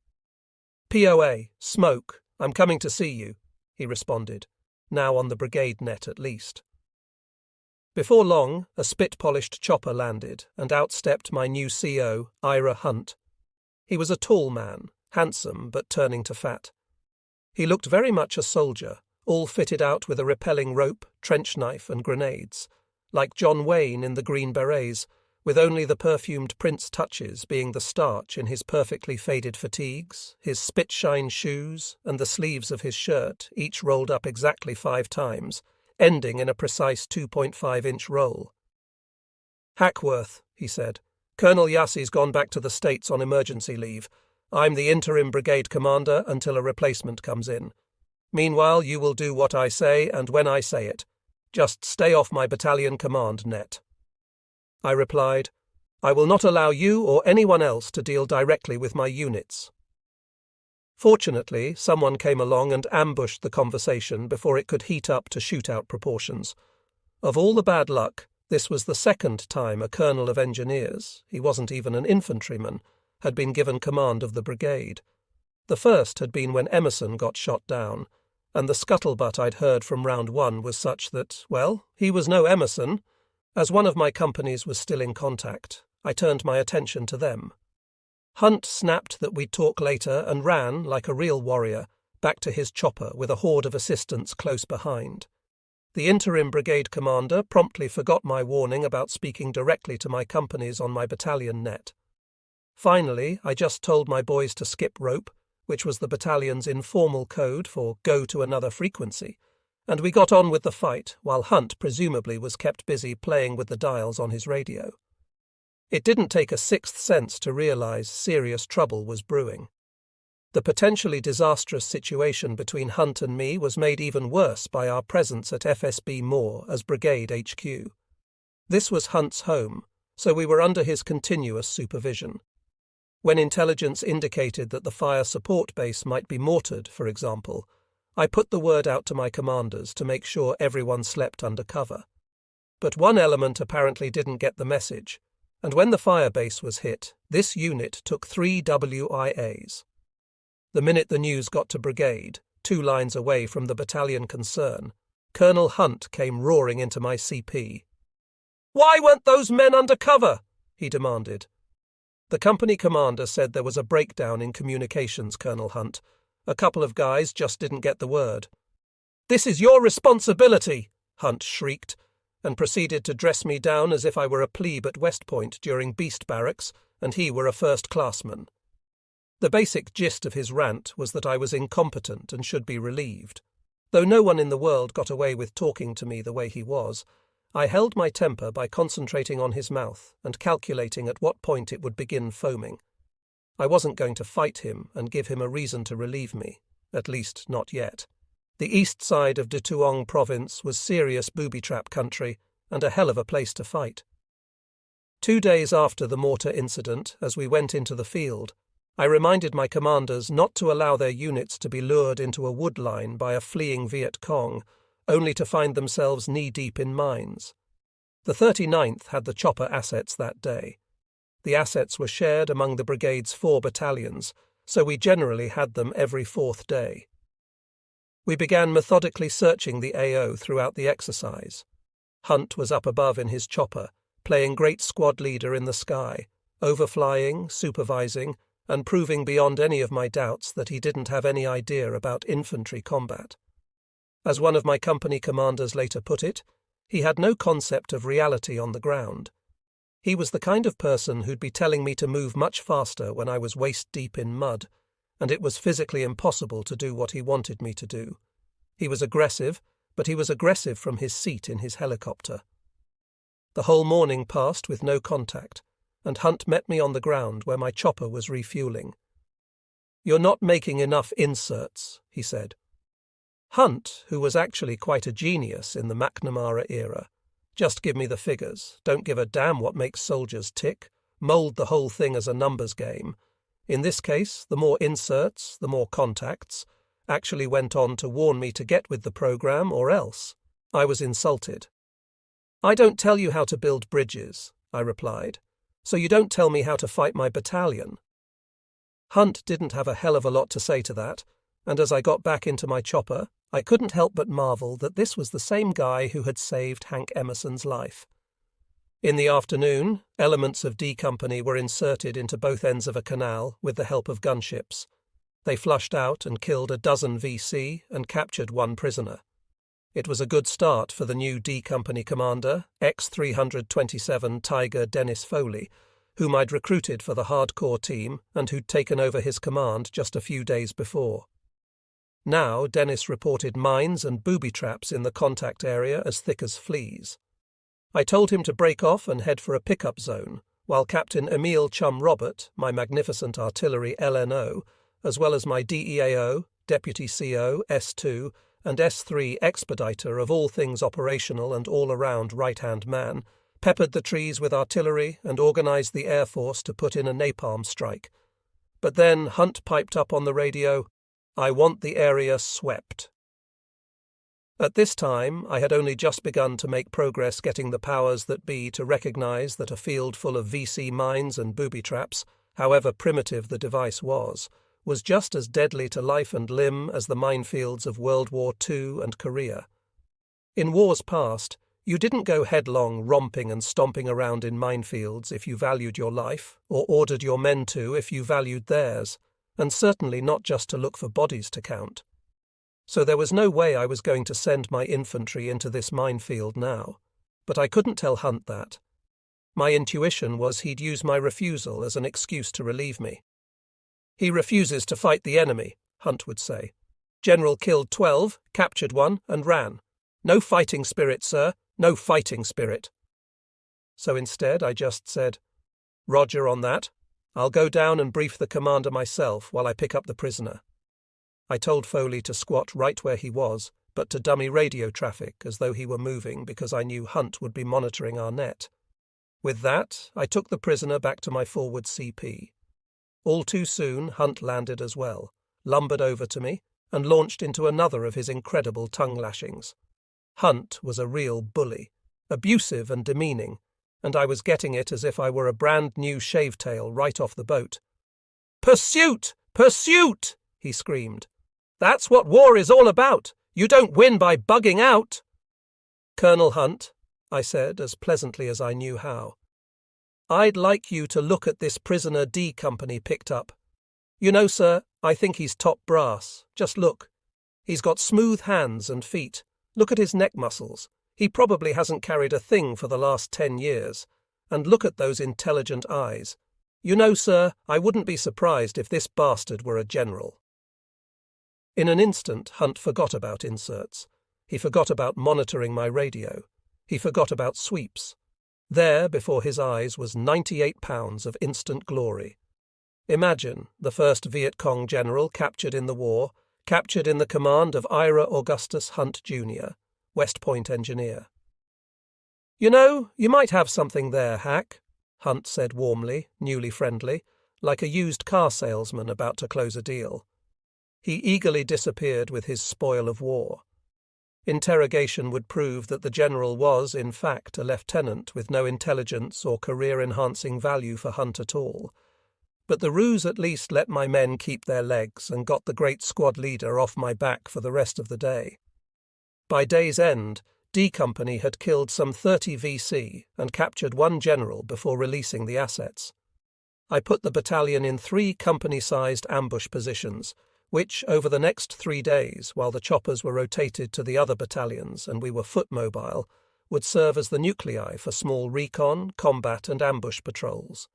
"POA, smoke, I'm coming to see you," he responded, now on the brigade net at least. Before long, a spit-polished chopper landed, and outstepped my new CO, Ira Hunt. He was a tall man, handsome but turning to fat. He looked very much a soldier, all fitted out with a rappelling rope, trench knife and grenades, like John Wayne in the Green Berets, with only the perfumed Prince touches being the starch in his perfectly faded fatigues, his spit-shine shoes, and the sleeves of his shirt, each rolled up exactly 5 times, ending in a precise 2.5-inch roll. "Hackworth," he said, "Colonel Yassi's gone back to the States on emergency leave. I'm the interim brigade commander until a replacement comes in. Meanwhile, you will do what I say and when I say it. Just stay off my battalion command net." I replied, "I will not allow you or anyone else to deal directly with my units." Fortunately, someone came along and ambushed the conversation before it could heat up to shootout proportions. Of all the bad luck, this was the second time a colonel of engineers, he wasn't even an infantryman, had been given command of the brigade. The first had been when Emerson got shot down, and the scuttlebutt I'd heard from round 1 was such that, well, he was no Emerson. As one of my companies was still in contact, I turned my attention to them. Hunt snapped that we'd talk later and ran, like a real warrior, back to his chopper with a horde of assistants close behind. The interim brigade commander promptly forgot my warning about speaking directly to my companies on my battalion net. Finally, I just told my boys to skip rope, which was the battalion's informal code for go to another frequency, and we got on with the fight while Hunt presumably was kept busy playing with the dials on his radio. It didn't take a sixth sense to realize serious trouble was brewing. The potentially disastrous situation between Hunt and me was made even worse by our presence at FSB Moore as Brigade HQ. This was Hunt's home, so we were under his continuous supervision. When intelligence indicated that the fire support base might be mortared, for example, I put the word out to my commanders to make sure everyone slept under cover. But one element apparently didn't get the message, and when the fire base was hit, this unit took 3 WIAs. The minute the news got to brigade, 2 lines away from the battalion concern, Colonel Hunt came roaring into my CP. "Why weren't those men under cover?" he demanded. The company commander said there was a breakdown in communications, Colonel Hunt. A couple of guys just didn't get the word. "This is your responsibility," Hunt shrieked, and proceeded to dress me down as if I were a plebe at West Point during Beast Barracks and he were a first-classman. The basic gist of his rant was that I was incompetent and should be relieved. Though no one in the world got away with talking to me the way he was, I held my temper by concentrating on his mouth and calculating at what point it would begin foaming. I wasn't going to fight him and give him a reason to relieve me, at least not yet. The east side of De Tuong province was serious booby-trap country and a hell of a place to fight. 2 days after the mortar incident, as we went into the field, I reminded my commanders not to allow their units to be lured into a wood line by a fleeing Viet Cong, only to find themselves knee-deep in mines. The 39th had the chopper assets that day. The assets were shared among the brigade's 4 battalions, so we generally had them every 4th day. We began methodically searching the AO throughout the exercise. Hunt was up above in his chopper, playing great squad leader in the sky, overflying, supervising, and proving beyond any of my doubts that he didn't have any idea about infantry combat. As one of my company commanders later put it, he had no concept of reality on the ground. He was the kind of person who'd be telling me to move much faster when I was waist-deep in mud, and it was physically impossible to do what he wanted me to do. He was aggressive, but he was aggressive from his seat in his helicopter. The whole morning passed with no contact, and Hunt met me on the ground where my chopper was refueling. "You're not making enough inserts," he said. Hunt, who was actually quite a genius in the McNamara era, just give me the figures, don't give a damn what makes soldiers tick, mould the whole thing as a numbers game. In this case, the more inserts, the more contacts, actually went on to warn me to get with the program or else. I was insulted. "I don't tell you how to build bridges," I replied, "so you don't tell me how to fight my battalion." Hunt didn't have a hell of a lot to say to that, and as I got back into my chopper, I couldn't help but marvel that this was the same guy who had saved Hank Emerson's life. In the afternoon, elements of D Company were inserted into both ends of a canal with the help of gunships. They flushed out and killed a dozen VC and captured one prisoner. It was a good start for the new D Company commander, ex-327 Tiger Dennis Foley, whom I'd recruited for the hardcore team and who'd taken over his command just a few days before. Now Dennis reported mines and booby traps in the contact area as thick as fleas. I told him to break off and head for a pickup zone, while Captain Emile Chum Robert, my magnificent artillery LNO, as well as my DEAO, Deputy CO, S2, and S3 expediter of all things operational and all-around right-hand man, peppered the trees with artillery and organised the Air Force to put in a napalm strike. But then Hunt piped up on the radio, "I want the area swept." At this time, I had only just begun to make progress getting the powers that be to recognise that a field full of VC mines and booby traps, however primitive the device was just as deadly to life and limb as the minefields of World War II and Korea. In wars past, you didn't go headlong romping and stomping around in minefields if you valued your life, or ordered your men to if you valued theirs, and certainly not just to look for bodies to count. So there was no way I was going to send my infantry into this minefield now, but I couldn't tell Hunt that. My intuition was he'd use my refusal as an excuse to relieve me. "He refuses to fight the enemy," Hunt would say. "General killed 12, captured one, and ran. No fighting spirit, sir, no fighting spirit." So instead I just said, "Roger on that. I'll go down and brief the commander myself while I pick up the prisoner." I told Foley to squat right where he was, but to dummy radio traffic as though he were moving because I knew Hunt would be monitoring our net. With that, I took the prisoner back to my forward CP. All too soon, Hunt landed as well, lumbered over to me, and launched into another of his incredible tongue-lashings. Hunt was a real bully, abusive and demeaning, and I was getting it as if I were a brand-new shavetail right off the boat. "Pursuit! Pursuit!" he screamed. "That's what war is all about. You don't win by bugging out." "Colonel Hunt," I said as pleasantly as I knew how, "I'd like you to look at this prisoner D Company picked up. You know, sir, I think he's top brass. Just look. He's got smooth hands and feet. Look at his neck muscles. He probably hasn't carried a thing for the last 10 years. And look at those intelligent eyes. You know, sir, I wouldn't be surprised if this bastard were a general." In an instant, Hunt forgot about inserts. He forgot about monitoring my radio. He forgot about sweeps. There, before his eyes, was 98 pounds of instant glory. Imagine the first Viet Cong general captured in the war, captured in the command of Ira Augustus Hunt Jr., West Point engineer. "You know, you might have something there, Hack," Hunt said warmly, newly friendly, like a used car salesman about to close a deal. He eagerly disappeared with his spoil of war. Interrogation would prove that the general was, in fact, a lieutenant with no intelligence or career-enhancing value for Hunt at all. but the ruse at least let my men keep their legs and got the great squad leader off my back for the rest of the day. By day's end, D Company had killed some 30 VC and captured one general before releasing the assets. I put the battalion in 3 company-sized ambush positions, which, over the next 3 days, while the choppers were rotated to the other battalions and we were foot mobile, would serve as the nuclei for small recon, combat and ambush patrols.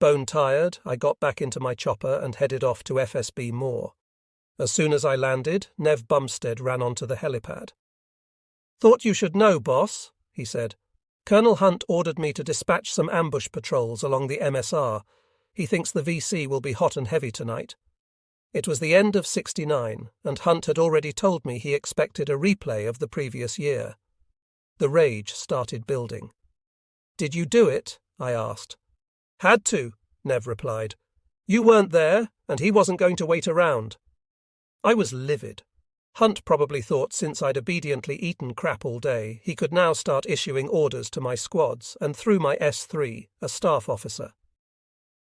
Bone-tired, I got back into my chopper and headed off to FSB Moore. As soon as I landed, Nev Bumstead ran onto the helipad. "Thought you should know, boss," he said. "Colonel Hunt ordered me to dispatch some ambush patrols along the MSR. He thinks the VC will be hot and heavy tonight." It was the end of '69, and Hunt had already told me he expected a replay of the previous year. The rage started building. "Did you do it?" I asked. "Had to," Nev replied. "You weren't there, and he wasn't going to wait around." I was livid. Hunt probably thought since I'd obediently eaten crap all day, he could now start issuing orders to my squads and through my S3, a staff officer.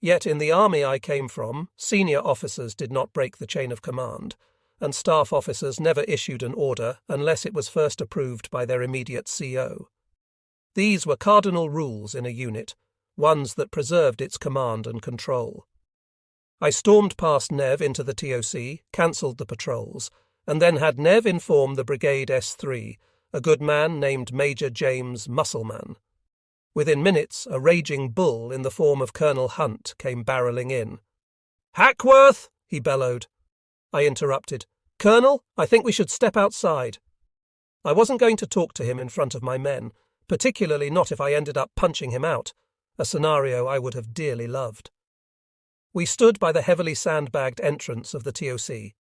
Yet in the army I came from, senior officers did not break the chain of command, and staff officers never issued an order unless it was first approved by their immediate CO. These were cardinal rules in a unit, ones that preserved its command and control. I stormed past Nev into the TOC, cancelled the patrols, and then had Nev inform the Brigade S3, a good man named Major James Musselman. Within minutes, a raging bull in the form of Colonel Hunt came barrelling in. "Hackworth!" he bellowed. I interrupted. "Colonel, I think we should step outside." I wasn't going to talk to him in front of my men, particularly not if I ended up punching him out, a scenario I would have dearly loved. We stood by the heavily sandbagged entrance of the TOC.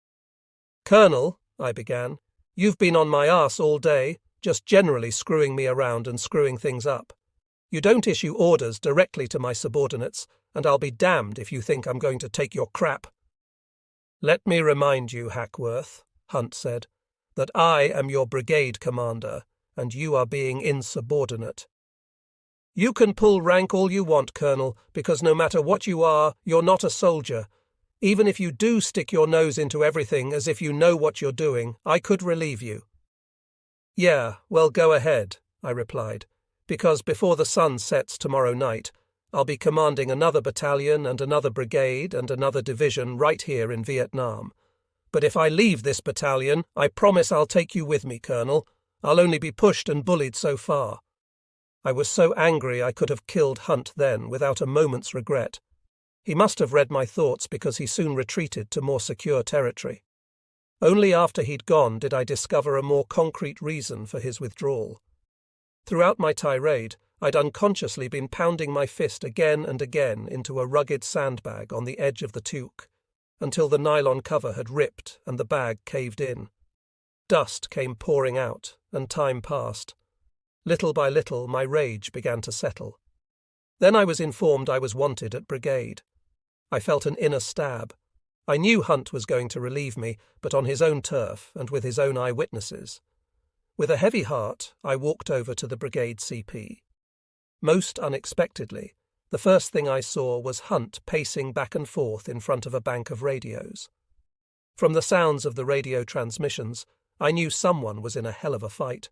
"Colonel," I began, "you've been on my arse all day, just generally screwing me around and screwing things up. You don't issue orders directly to my subordinates, and I'll be damned if you think I'm going to take your crap." "Let me remind you, Hackworth," Hunt said, "that I am your brigade commander, and you are being insubordinate." "You can pull rank all you want, Colonel, because no matter what you are, you're not a soldier. Even if you do stick your nose into everything as if you know what you're doing, I could relieve you." "Yeah, well, go ahead," I replied, "because before the sun sets tomorrow night, I'll be commanding another battalion and another brigade and another division right here in Vietnam. But if I leave this battalion, I promise I'll take you with me, Colonel. I'll only be pushed and bullied so far." I was so angry I could have killed Hunt then without a moment's regret. He must have read my thoughts because he soon retreated to more secure territory. Only after he'd gone did I discover a more concrete reason for his withdrawal. Throughout my tirade, I'd unconsciously been pounding my fist again and again into a rugged sandbag on the edge of the toque, until the nylon cover had ripped and the bag caved in. Dust came pouring out, and time passed. Little by little, my rage began to settle. Then I was informed I was wanted at brigade. I felt an inner stab. I knew Hunt was going to relieve me, but on his own turf and with his own eyewitnesses. With a heavy heart, I walked over to the brigade CP. Most unexpectedly, the first thing I saw was Hunt pacing back and forth in front of a bank of radios. From the sounds of the radio transmissions, I knew someone was in a hell of a fight.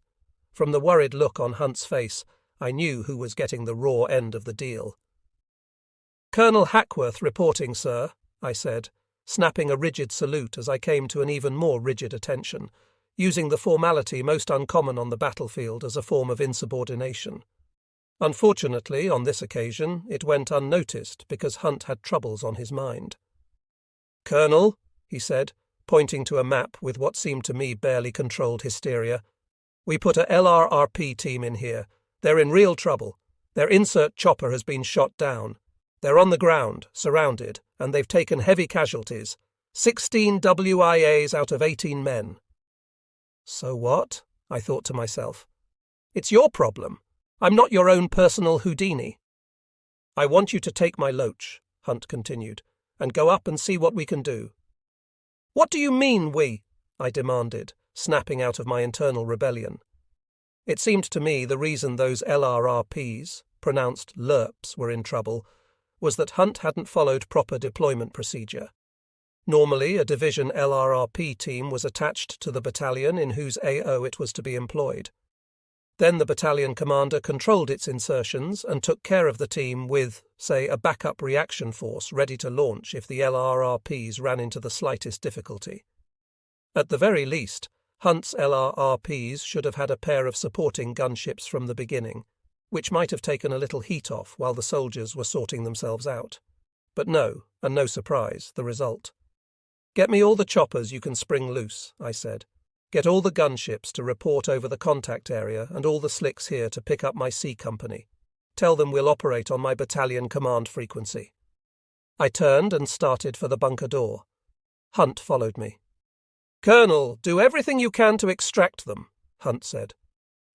From the worried look on Hunt's face, I knew who was getting the raw end of the deal. "Colonel Hackworth reporting, sir," I said, snapping a rigid salute as I came to an even more rigid attention, using the formality most uncommon on the battlefield as a form of insubordination. Unfortunately, on this occasion, it went unnoticed because Hunt had troubles on his mind. "Colonel," he said, pointing to a map with what seemed to me barely controlled hysteria, "we put a LRRP team in here. They're in real trouble. Their insert chopper has been shot down. They're on the ground, surrounded, and they've taken heavy casualties. 16 WIAs out of 18 men." So what? I thought to myself. It's your problem. I'm not your own personal Houdini. "I want you to take my loach," Hunt continued, "and go up and see what we can do." "What do you mean, we?" I demanded, snapping out of my internal rebellion. It seemed to me the reason those LRRPs, pronounced LERPs, were in trouble was that Hunt hadn't followed proper deployment procedure. Normally, a division LRRP team was attached to the battalion in whose AO it was to be employed. Then the battalion commander controlled its insertions and took care of the team with, say, a backup reaction force ready to launch if the LRRPs ran into the slightest difficulty. At the very least, Hunt's LRRPs should have had a pair of supporting gunships from the beginning, which might have taken a little heat off while the soldiers were sorting themselves out. But no, and no surprise, the result. "Get me all the choppers you can spring loose," I said. "Get all the gunships to report over the contact area and all the slicks here to pick up my C company. Tell them we'll operate on my battalion command frequency." I turned and started for the bunker door. Hunt followed me. "Colonel, do everything you can to extract them," Hunt said.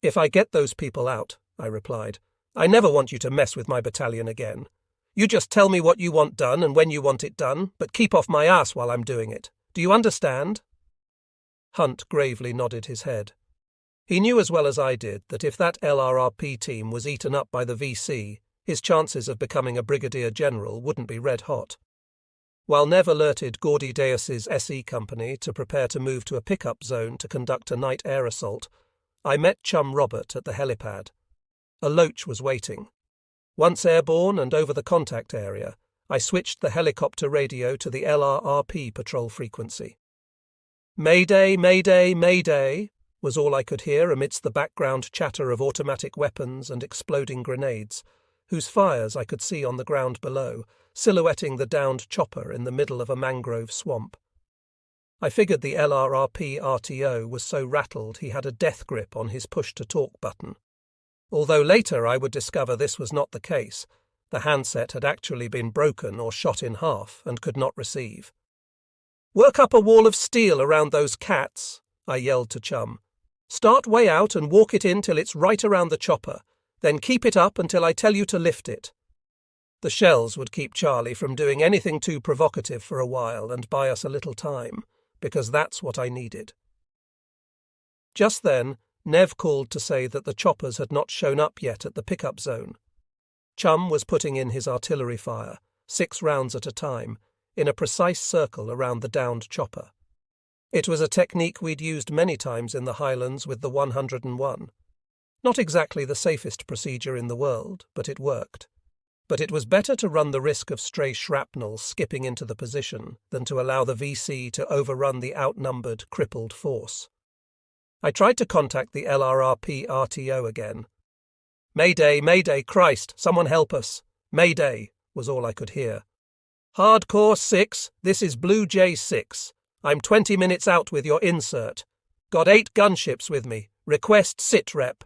"If I get those people out," I replied, "I never want you to mess with my battalion again. You just tell me what you want done and when you want it done, but keep off my ass while I'm doing it. Do you understand?" Hunt gravely nodded his head. He knew as well as I did that if that LRRP team was eaten up by the VC, his chances of becoming a brigadier general wouldn't be red hot. While Nev alerted Gordy Deus's SE company to prepare to move to a pickup zone to conduct a night air assault, I met chum Robert at the helipad. A Loach was waiting. Once airborne and over the contact area, I switched the helicopter radio to the LRRP patrol frequency. "Mayday, mayday, mayday," was all I could hear amidst the background chatter of automatic weapons and exploding grenades, whose fires I could see on the ground below, silhouetting the downed chopper in the middle of a mangrove swamp. I figured the LRRP RTO was so rattled he had a death grip on his push-to-talk button. Although later I would discover this was not the case. The handset had actually been broken or shot in half and could not receive. "Work up a wall of steel around those cats," I yelled to chum. "Start way out and walk it in till it's right around the chopper, then keep it up until I tell you to lift it." The shells would keep Charlie from doing anything too provocative for a while and buy us a little time, because that's what I needed. Just then, Nev called to say that the choppers had not shown up yet at the pickup zone. Chum was putting in his artillery fire, 6 rounds at a time, in a precise circle around the downed chopper. It was a technique we'd used many times in the Highlands with the 101. Not exactly the safest procedure in the world, but it worked. But it was better to run the risk of stray shrapnel skipping into the position than to allow the VC to overrun the outnumbered, crippled force. I tried to contact the LRRP RTO again. "Mayday, mayday, Christ, someone help us. Mayday," was all I could hear. "Hardcore 6, this is Blue Jay 6. I'm 20 minutes out with your insert. Got 8 gunships with me. Request sit rep."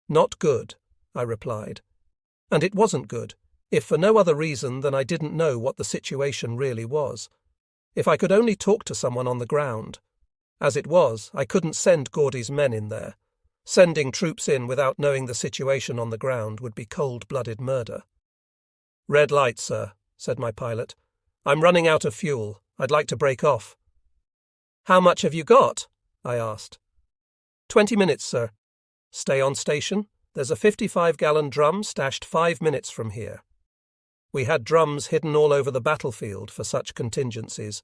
"Not good," I replied. And it wasn't good, if for no other reason than I didn't know what the situation really was. If I could only talk to someone on the ground. As it was, I couldn't send Gordy's men in there. Sending troops in without knowing the situation on the ground would be cold-blooded murder. "Red light, sir," said my pilot. "I'm running out of fuel. I'd like to break off." "How much have you got?" I asked. 20 minutes, sir. Stay on station. There's a 55-gallon drum stashed 5 minutes from here." We had drums hidden all over the battlefield for such contingencies,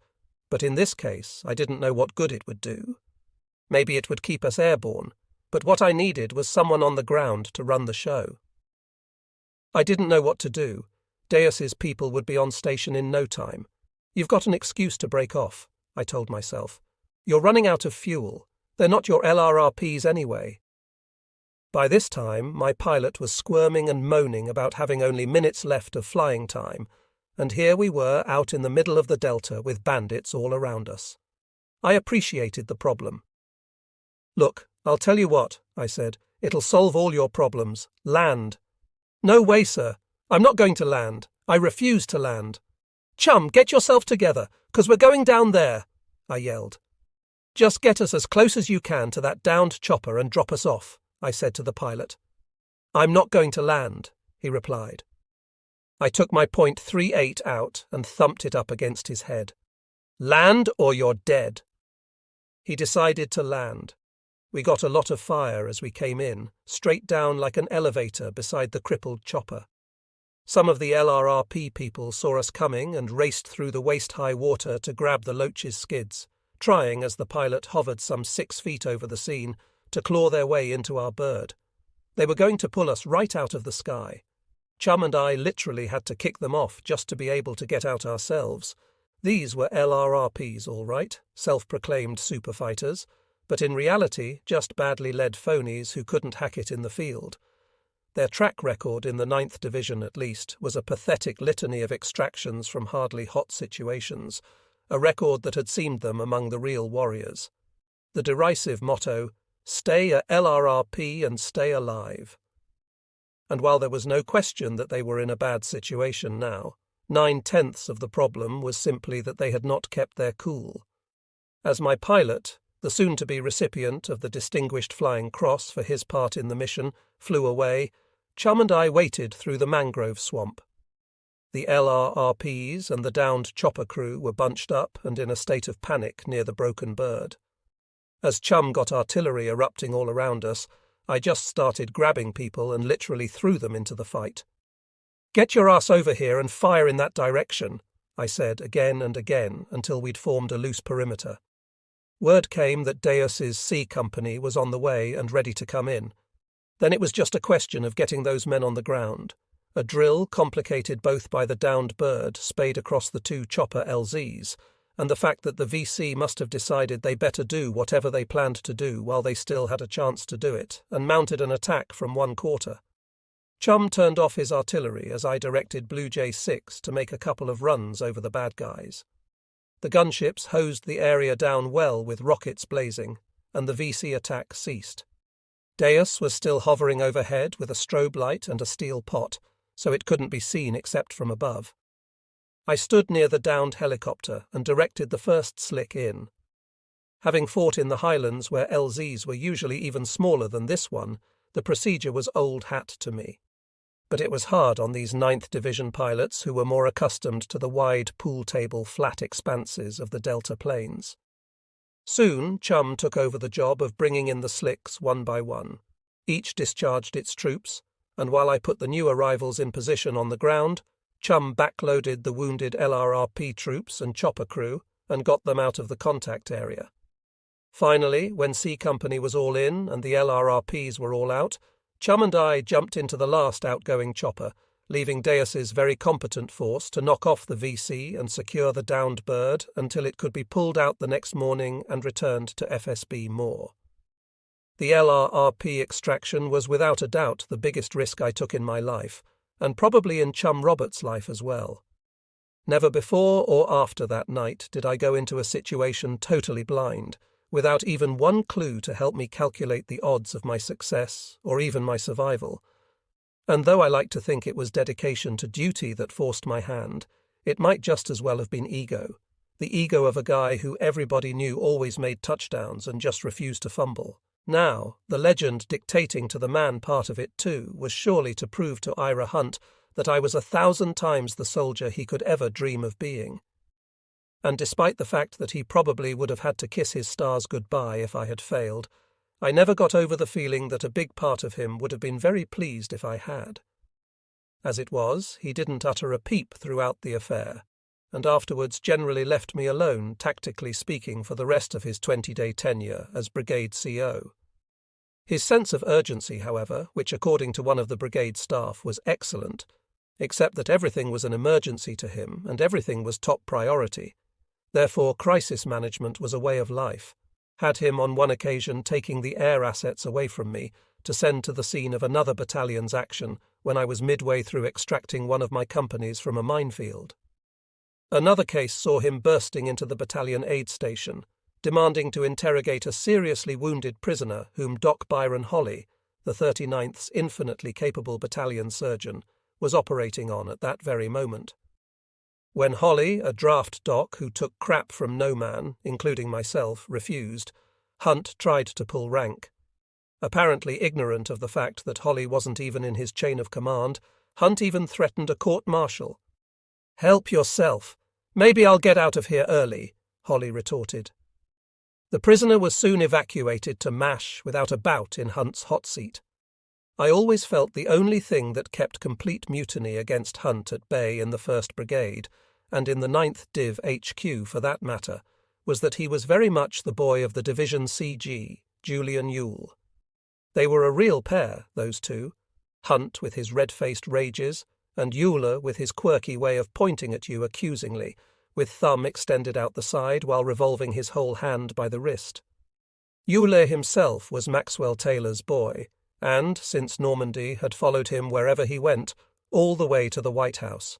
but in this case I didn't know what good it would do. Maybe it would keep us airborne, but what I needed was someone on the ground to run the show. I didn't know what to do. Deus's people would be on station in no time. "You've got an excuse to break off," I told myself. "You're running out of fuel. They're not your LRRPs anyway." By this time, my pilot was squirming and moaning about having only minutes left of flying time, and here we were out in the middle of the Delta with bandits all around us. I appreciated the problem. "Look, I'll tell you what," I said. "It'll solve all your problems. Land." "No way, sir. I'm not going to land. I refuse to land." "Chum, get yourself together, 'cause we're going down there," I yelled. "Just get us as close as you can to that downed chopper and drop us off," I said to the pilot. "I'm not going to land," he replied. I took my .38 out and thumped it up against his head. "Land or you're dead." He decided to land. We got a lot of fire as we came in, straight down like an elevator beside the crippled chopper. Some of the LRRP people saw us coming and raced through the waist-high water to grab the Loach's skids, trying, as the pilot hovered some 6 feet over the scene, to claw their way into our bird. They were going to pull us right out of the sky. Chum and I literally had to kick them off just to be able to get out ourselves. These were LRRPs, all right, self-proclaimed superfighters, but in reality just badly led phonies who couldn't hack it in the field. Their track record in the 9th Division, at least, was a pathetic litany of extractions from hardly hot situations, a record that had seemed them among the real warriors. The derisive motto, "Stay a LRRP and stay alive." And while there was no question that they were in a bad situation now, 9/10 of the problem was simply that they had not kept their cool. As my pilot, the soon-to-be recipient of the Distinguished Flying Cross for his part in the mission, flew away, Chum and I waited through the mangrove swamp. The LRRPs and the downed chopper crew were bunched up and in a state of panic near the broken bird. As Chum got artillery erupting all around us, I just started grabbing people and literally threw them into the fight. "Get your ass over here and fire in that direction," I said again and again until we'd formed a loose perimeter. Word came that Deus's C Company was on the way and ready to come in. Then it was just a question of getting those men on the ground. A drill complicated both by the downed bird spayed across the 2 chopper LZs, and the fact that the VC must have decided they better do whatever they planned to do while they still had a chance to do it, and mounted an attack from one quarter. Chum turned off his artillery as I directed Blue Jay 6 to make a couple of runs over the bad guys. The gunships hosed the area down well with rockets blazing, and the VC attack ceased. Deus was still hovering overhead with a strobe light and a steel pot, so it couldn't be seen except from above. I stood near the downed helicopter and directed the first slick in. Having fought in the Highlands where LZs were usually even smaller than this one, the procedure was old hat to me. But it was hard on these 9th Division pilots who were more accustomed to the wide pool-table flat expanses of the Delta Plains. Soon, Chum took over the job of bringing in the slicks one by one. Each discharged its troops, and while I put the new arrivals in position on the ground, Chum backloaded the wounded LRRP troops and chopper crew and got them out of the contact area. Finally, when C Company was all in and the LRRPs were all out, Chum and I jumped into the last outgoing chopper, leaving Deus's very competent force to knock off the VC and secure the downed bird until it could be pulled out the next morning and returned to FSB Moore. The LRRP extraction was without a doubt the biggest risk I took in my life, and probably in Chum Roberts' life as well. Never before or after that night did I go into a situation totally blind, without even one clue to help me calculate the odds of my success or even my survival. And though I like to think it was dedication to duty that forced my hand, it might just as well have been ego. The ego of a guy who everybody knew always made touchdowns and just refused to fumble. Now, the legend dictating to the man part of it too was surely to prove to Ira Hunt that I was 1,000 times the soldier he could ever dream of being. And despite the fact that he probably would have had to kiss his stars goodbye if I had failed, I never got over the feeling that a big part of him would have been very pleased if I had. As it was, he didn't utter a peep throughout the affair, and afterwards generally left me alone, tactically speaking, for the rest of his 20-day tenure as Brigade CO. His sense of urgency, however, which according to one of the brigade staff was excellent, except that everything was an emergency to him and everything was top priority. Therefore, crisis management was a way of life, had him on one occasion taking the air assets away from me to send to the scene of another battalion's action when I was midway through extracting one of my companies from a minefield. Another case saw him bursting into the battalion aid station, demanding to interrogate a seriously wounded prisoner whom Doc Byron Holly, the 39th's infinitely capable battalion surgeon, was operating on at that very moment. When Holly, a draft doc who took crap from no man, including myself, refused, Hunt tried to pull rank. Apparently ignorant of the fact that Holly wasn't even in his chain of command, Hunt even threatened a court-martial. "Help yourself. Maybe I'll get out of here early," Holly retorted. The prisoner was soon evacuated to MASH without a bout in Hunt's hot seat. I always felt the only thing that kept complete mutiny against Hunt at bay in the 1st Brigade, and in the 9th Div HQ for that matter, was that he was very much the boy of the Division CG, Julian Ewell. They were a real pair, those two, Hunt with his red-faced rages, and Ewell with his quirky way of pointing at you accusingly, with thumb extended out the side while revolving his whole hand by the wrist. Ewell himself was Maxwell Taylor's boy, and, since Normandy, had followed him wherever he went, all the way to the White House.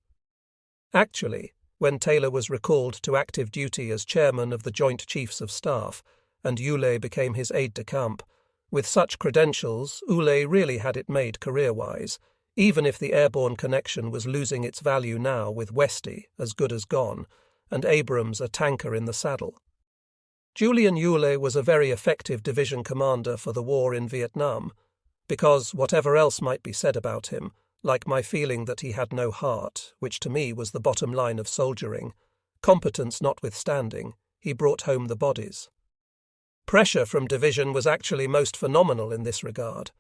Actually, when Taylor was recalled to active duty as chairman of the Joint Chiefs of Staff, and Ewell became his aide-de-camp, with such credentials, Ewell really had it made career-wise, even if the airborne connection was losing its value now with Westy as good as gone, and Abrams a tanker in the saddle. Julian Ewell was a very effective division commander for the war in Vietnam, because, whatever else might be said about him, like my feeling that he had no heart, which to me was the bottom line of soldiering, competence notwithstanding, he brought home the bodies. Pressure from division was actually most phenomenal in this regard.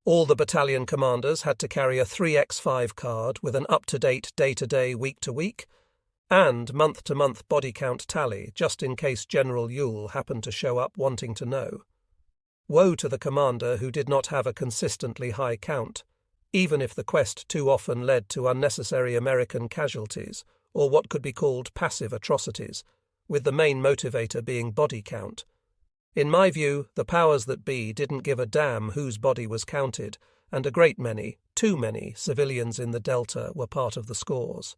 All the battalion commanders had to carry a 3x5 card with an up-to-date day-to-day, week-to-week, and month-to-month body count tally just in case General Ewell happened to show up wanting to know. Woe to the commander who did not have a consistently high count, even if the quest too often led to unnecessary American casualties or what could be called passive atrocities, with the main motivator being body count. In my view, the powers that be didn't give a damn whose body was counted, and a great many, too many, civilians in the Delta were part of the scores.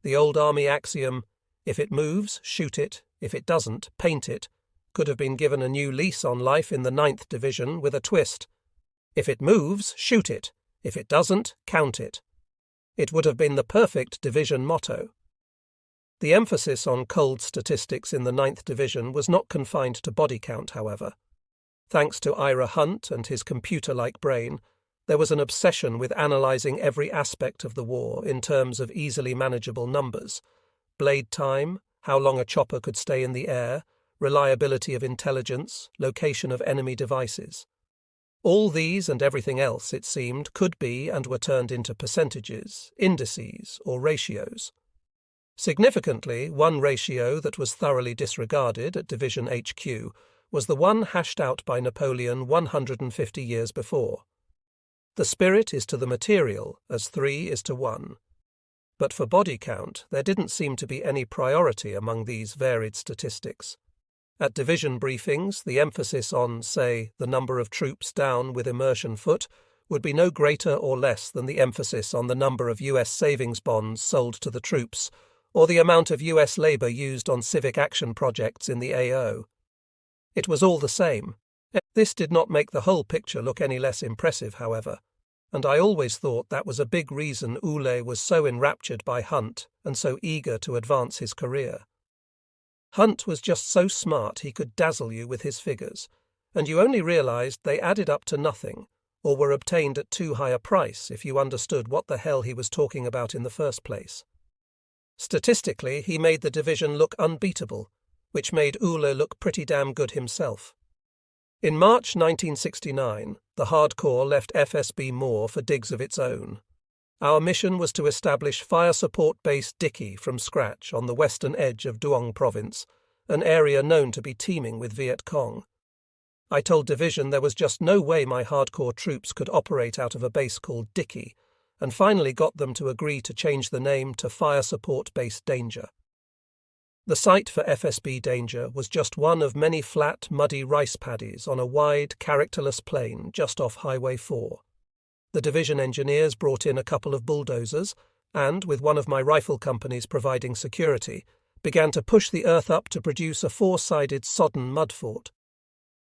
The old army axiom, if it moves, shoot it, if it doesn't, paint it, could have been given a new lease on life in the 9th Division with a twist. If it moves, shoot it. If it doesn't, count it. It would have been the perfect division motto. The emphasis on cold statistics in the 9th Division was not confined to body count, however. Thanks to Ira Hunt and his computer-like brain, there was an obsession with analysing every aspect of the war in terms of easily manageable numbers: blade time, how long a chopper could stay in the air, reliability of intelligence, location of enemy devices. All these and everything else, it seemed, could be and were turned into percentages, indices, or ratios. Significantly, one ratio that was thoroughly disregarded at Division HQ was the one hashed out by Napoleon 150 years before. The spirit is to the material as 3 is to 1. But for body count, there didn't seem to be any priority among these varied statistics. At division briefings, the emphasis on, say, the number of troops down with immersion foot would be no greater or less than the emphasis on the number of U.S. savings bonds sold to the troops, or the amount of U.S. labor used on civic action projects in the AO. It was all the same. This did not make the whole picture look any less impressive, however, and I always thought that was a big reason Ewell was so enraptured by Hunt and so eager to advance his career. Hunt was just so smart he could dazzle you with his figures, and you only realized they added up to nothing, or were obtained at too high a price if you understood what the hell he was talking about in the first place. Statistically, he made the division look unbeatable, which made Ewell look pretty damn good himself. In March 1969, the Hardcore left FSB Moore for digs of its own. Our mission was to establish Fire Support Base Dickey from scratch on the western edge of Duong Province, an area known to be teeming with Viet Cong. I told Division there was just no way my Hardcore troops could operate out of a base called Dickey, and finally got them to agree to change the name to Fire Support Base Danger. The site for FSB Danger was just one of many flat, muddy rice paddies on a wide, characterless plain just off Highway 4. The division engineers brought in a couple of bulldozers and, with one of my rifle companies providing security, began to push the earth up to produce a 4-sided sodden mud fort.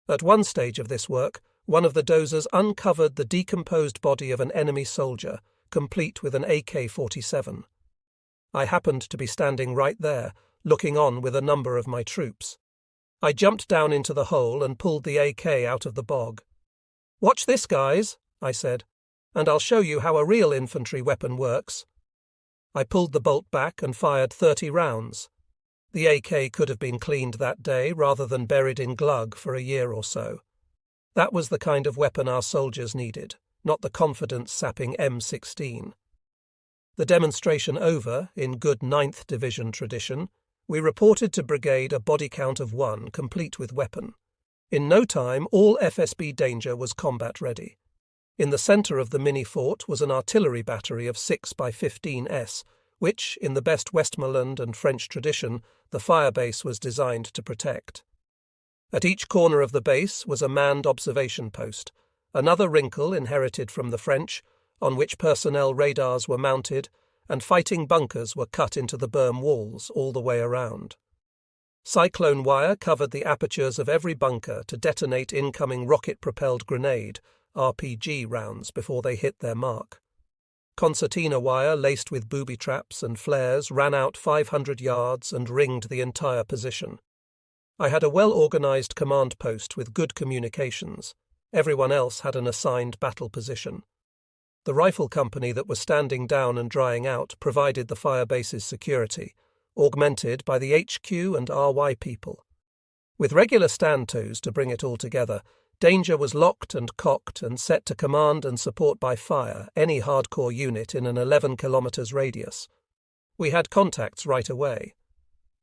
At one stage of this work, one of the dozers uncovered the decomposed body of an enemy soldier, complete with an AK-47. I happened to be standing right there, looking on with a number of my troops. I jumped down into the hole and pulled the AK out of the bog. "Watch this, guys," I said, "and I'll show you how a real infantry weapon works." I pulled the bolt back and fired 30 rounds. The AK could have been cleaned that day rather than buried in glug for a year or so. That was the kind of weapon our soldiers needed, not the confidence-sapping M16. The demonstration over, in good 9th Division tradition, we reported to brigade a body count of 1, complete with weapon. In no time, all FSB danger was combat ready. In the centre of the mini-fort was an artillery battery of 6 by 15s, which, in the best Westmoreland and French tradition, the firebase was designed to protect. At each corner of the base was a manned observation post, another wrinkle inherited from the French, on which personnel radars were mounted and fighting bunkers were cut into the berm walls all the way around. Cyclone wire covered the apertures of every bunker to detonate incoming rocket-propelled grenade, RPG rounds, before they hit their mark. Concertina wire laced with booby traps and flares ran out 500 yards and ringed the entire position. I had a well-organised command post with good communications. Everyone else had an assigned battle position. The rifle company that was standing down and drying out provided the firebase's security, augmented by the HQ and RY people. With regular stand-tos to bring it all together, danger was locked and cocked and set to command and support by fire any hardcore unit in an 11 kilometres radius. We had contacts right away.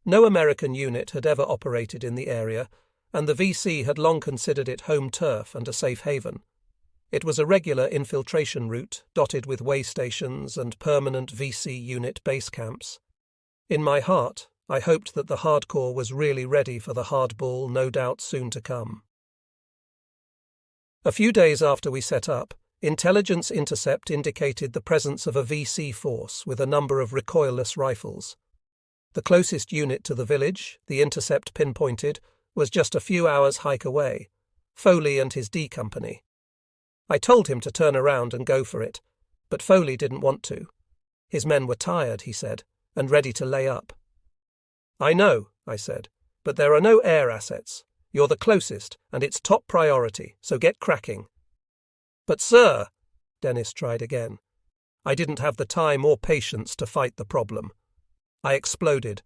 No American unit had ever operated in the area, and the VC had long considered it home turf and a safe haven. It was a regular infiltration route, dotted with way stations and permanent VC unit base camps. In my heart, I hoped that the hardcore was really ready for the hardball no doubt soon to come. A few days after we set up, intelligence intercept indicated the presence of a VC force with a number of recoilless rifles. The closest unit to the village, the intercept pinpointed, was just a few hours' hike away, Foley and his D Company. I told him to turn around and go for it, but Foley didn't want to. His men were tired, he said, and ready to lay up. I know, I said, but there are no air assets. You're the closest, and it's top priority, so get cracking. But sir, Dennis tried again. I didn't have the time or patience to fight the problem. I exploded.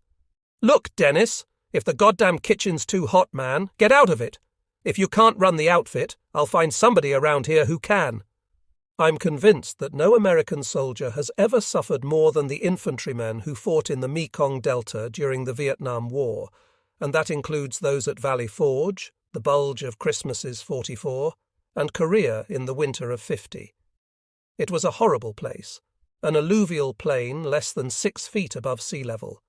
Look, Dennis, if the goddamn kitchen's too hot, man, get out of it. If you can't run the outfit, I'll find somebody around here who can. I'm convinced that no American soldier has ever suffered more than the infantrymen who fought in the Mekong Delta during the Vietnam War, and that includes those at Valley Forge, the Bulge of Christmases 44, and Korea in the winter of 50. It was a horrible place, an alluvial plain less than 6 feet above sea level.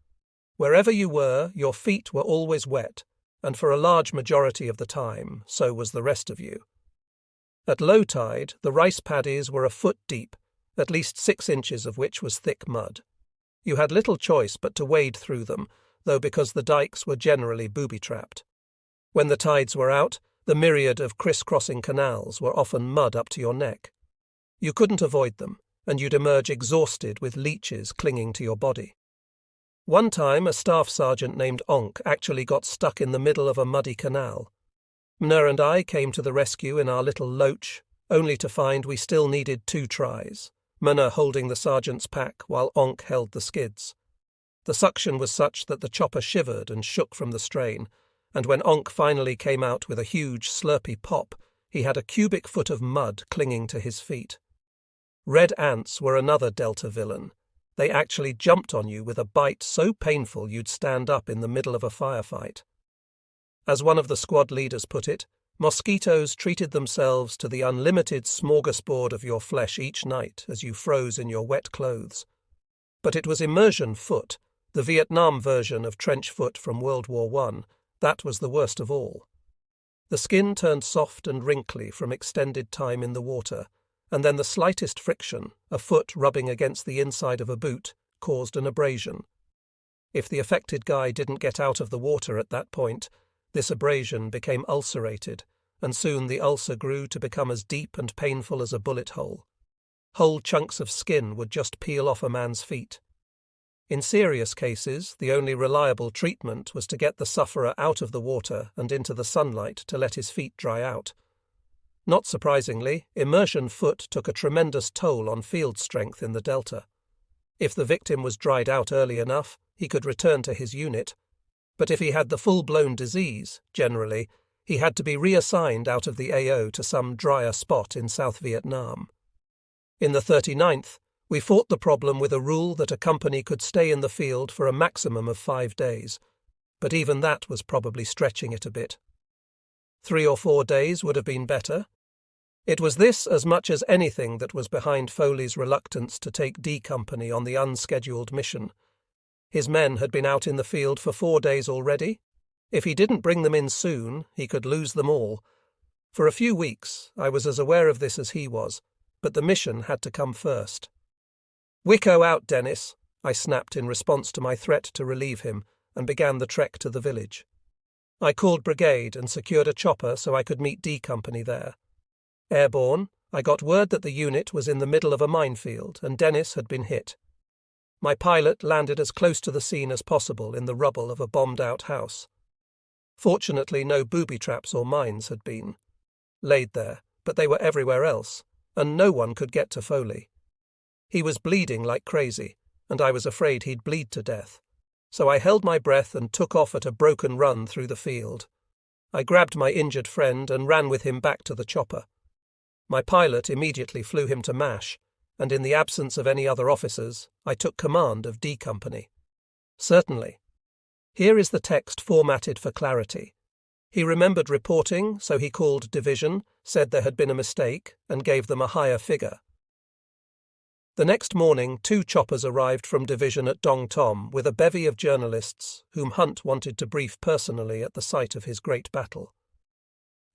Wherever you were, your feet were always wet, and for a large majority of the time, so was the rest of you. At low tide, the rice paddies were a foot deep, at least 6 inches of which was thick mud. You had little choice but to wade through them, though because the dikes were generally booby-trapped. When the tides were out, the myriad of criss-crossing canals were often mud up to your neck. You couldn't avoid them, and you'd emerge exhausted with leeches clinging to your body. One time, a staff sergeant named Onk actually got stuck in the middle of a muddy canal. Mner and I came to the rescue in our little loach, only to find we still needed 2 tries, Mner holding the sergeant's pack while Onk held the skids. The suction was such that the chopper shivered and shook from the strain, and when Onk finally came out with a huge slurpy pop, he had a cubic foot of mud clinging to his feet. Red ants were another Delta villain. They actually jumped on you with a bite so painful you'd stand up in the middle of a firefight. As one of the squad leaders put it, mosquitoes treated themselves to the unlimited smorgasbord of your flesh each night as you froze in your wet clothes. But it was immersion foot, the Vietnam version of trench foot from World War I, that was the worst of all. The skin turned soft and wrinkly from extended time in the water, and then the slightest friction, a foot rubbing against the inside of a boot, caused an abrasion. If the affected guy didn't get out of the water at that point, this abrasion became ulcerated, and soon the ulcer grew to become as deep and painful as a bullet hole. Whole chunks of skin would just peel off a man's feet. In serious cases, the only reliable treatment was to get the sufferer out of the water and into the sunlight to let his feet dry out. Not surprisingly, immersion foot took a tremendous toll on field strength in the Delta. If the victim was dried out early enough, he could return to his unit, but if he had the full-blown disease, generally, he had to be reassigned out of the AO to some drier spot in South Vietnam. In the 39th, we fought the problem with a rule that a company could stay in the field for a maximum of 5 days, but even that was probably stretching it a bit. 3 or 4 days would have been better. It was this as much as anything that was behind Foley's reluctance to take D Company on the unscheduled mission. His men had been out in the field for 4 days already. If he didn't bring them in soon, he could lose them all. For a few weeks, I was as aware of this as he was, but the mission had to come first. "Wicko out, Dennis," I snapped in response to my threat to relieve him, and began the trek to the village. I called brigade and secured a chopper so I could meet D Company there. Airborne, I got word that the unit was in the middle of a minefield and Dennis had been hit. My pilot landed as close to the scene as possible in the rubble of a bombed-out house. Fortunately, no booby traps or mines had been laid there, but they were everywhere else, and no one could get to Foley. He was bleeding like crazy, and I was afraid he'd bleed to death. So I held my breath and took off at a broken run through the field. I grabbed my injured friend and ran with him back to the chopper. My pilot immediately flew him to MASH, and in the absence of any other officers, I took command of D Company. Certainly. Here is the text formatted for clarity. He remembered reporting, so he called division, said there had been a mistake, and gave them a higher figure. The next morning, 2 choppers arrived from division at Dong Tom with a bevy of journalists whom Hunt wanted to brief personally at the site of his great battle.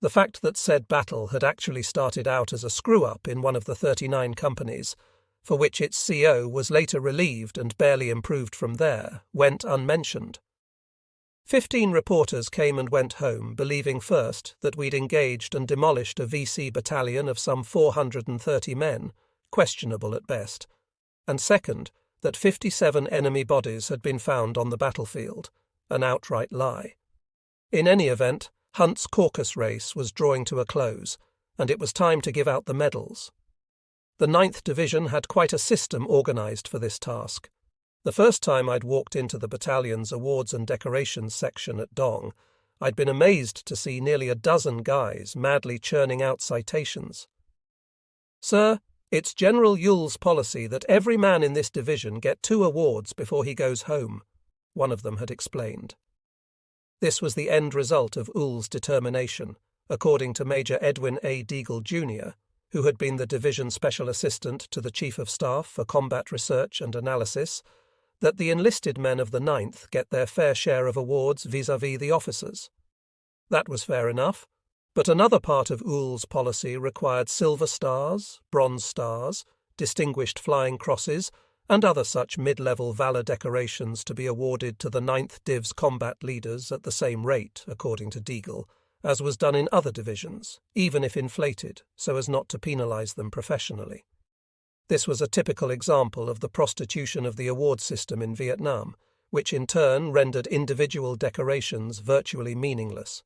The fact that said battle had actually started out as a screw-up in one of the 39 companies, for which its CO was later relieved and barely improved from there, went unmentioned. 15 reporters came and went home, believing first that we'd engaged and demolished a VC battalion of some 430 men, questionable at best, and second, that 57 enemy bodies had been found on the battlefield, an outright lie. In any event, Hunt's caucus race was drawing to a close, and it was time to give out the medals. The 9th Division had quite a system organised for this task. The first time I'd walked into the battalion's awards and decorations section at Dong, I'd been amazed to see nearly a dozen guys madly churning out citations. "Sir, it's General Yule's policy that every man in this division get 2 awards before he goes home," one of them had explained. This was the end result of Yule's determination, according to Major Edwin A. Deagle, Jr., who had been the division special assistant to the Chief of Staff for Combat Research and Analysis, that the enlisted men of the 9th get their fair share of awards vis-à-vis the officers. That was fair enough, but another part of Yule's policy required silver stars, bronze stars, distinguished flying crosses, and other such mid-level valour decorations to be awarded to the 9th Div's combat leaders at the same rate, according to Deagle, as was done in other divisions, even if inflated, so as not to penalise them professionally. This was a typical example of the prostitution of the award system in Vietnam, which in turn rendered individual decorations virtually meaningless.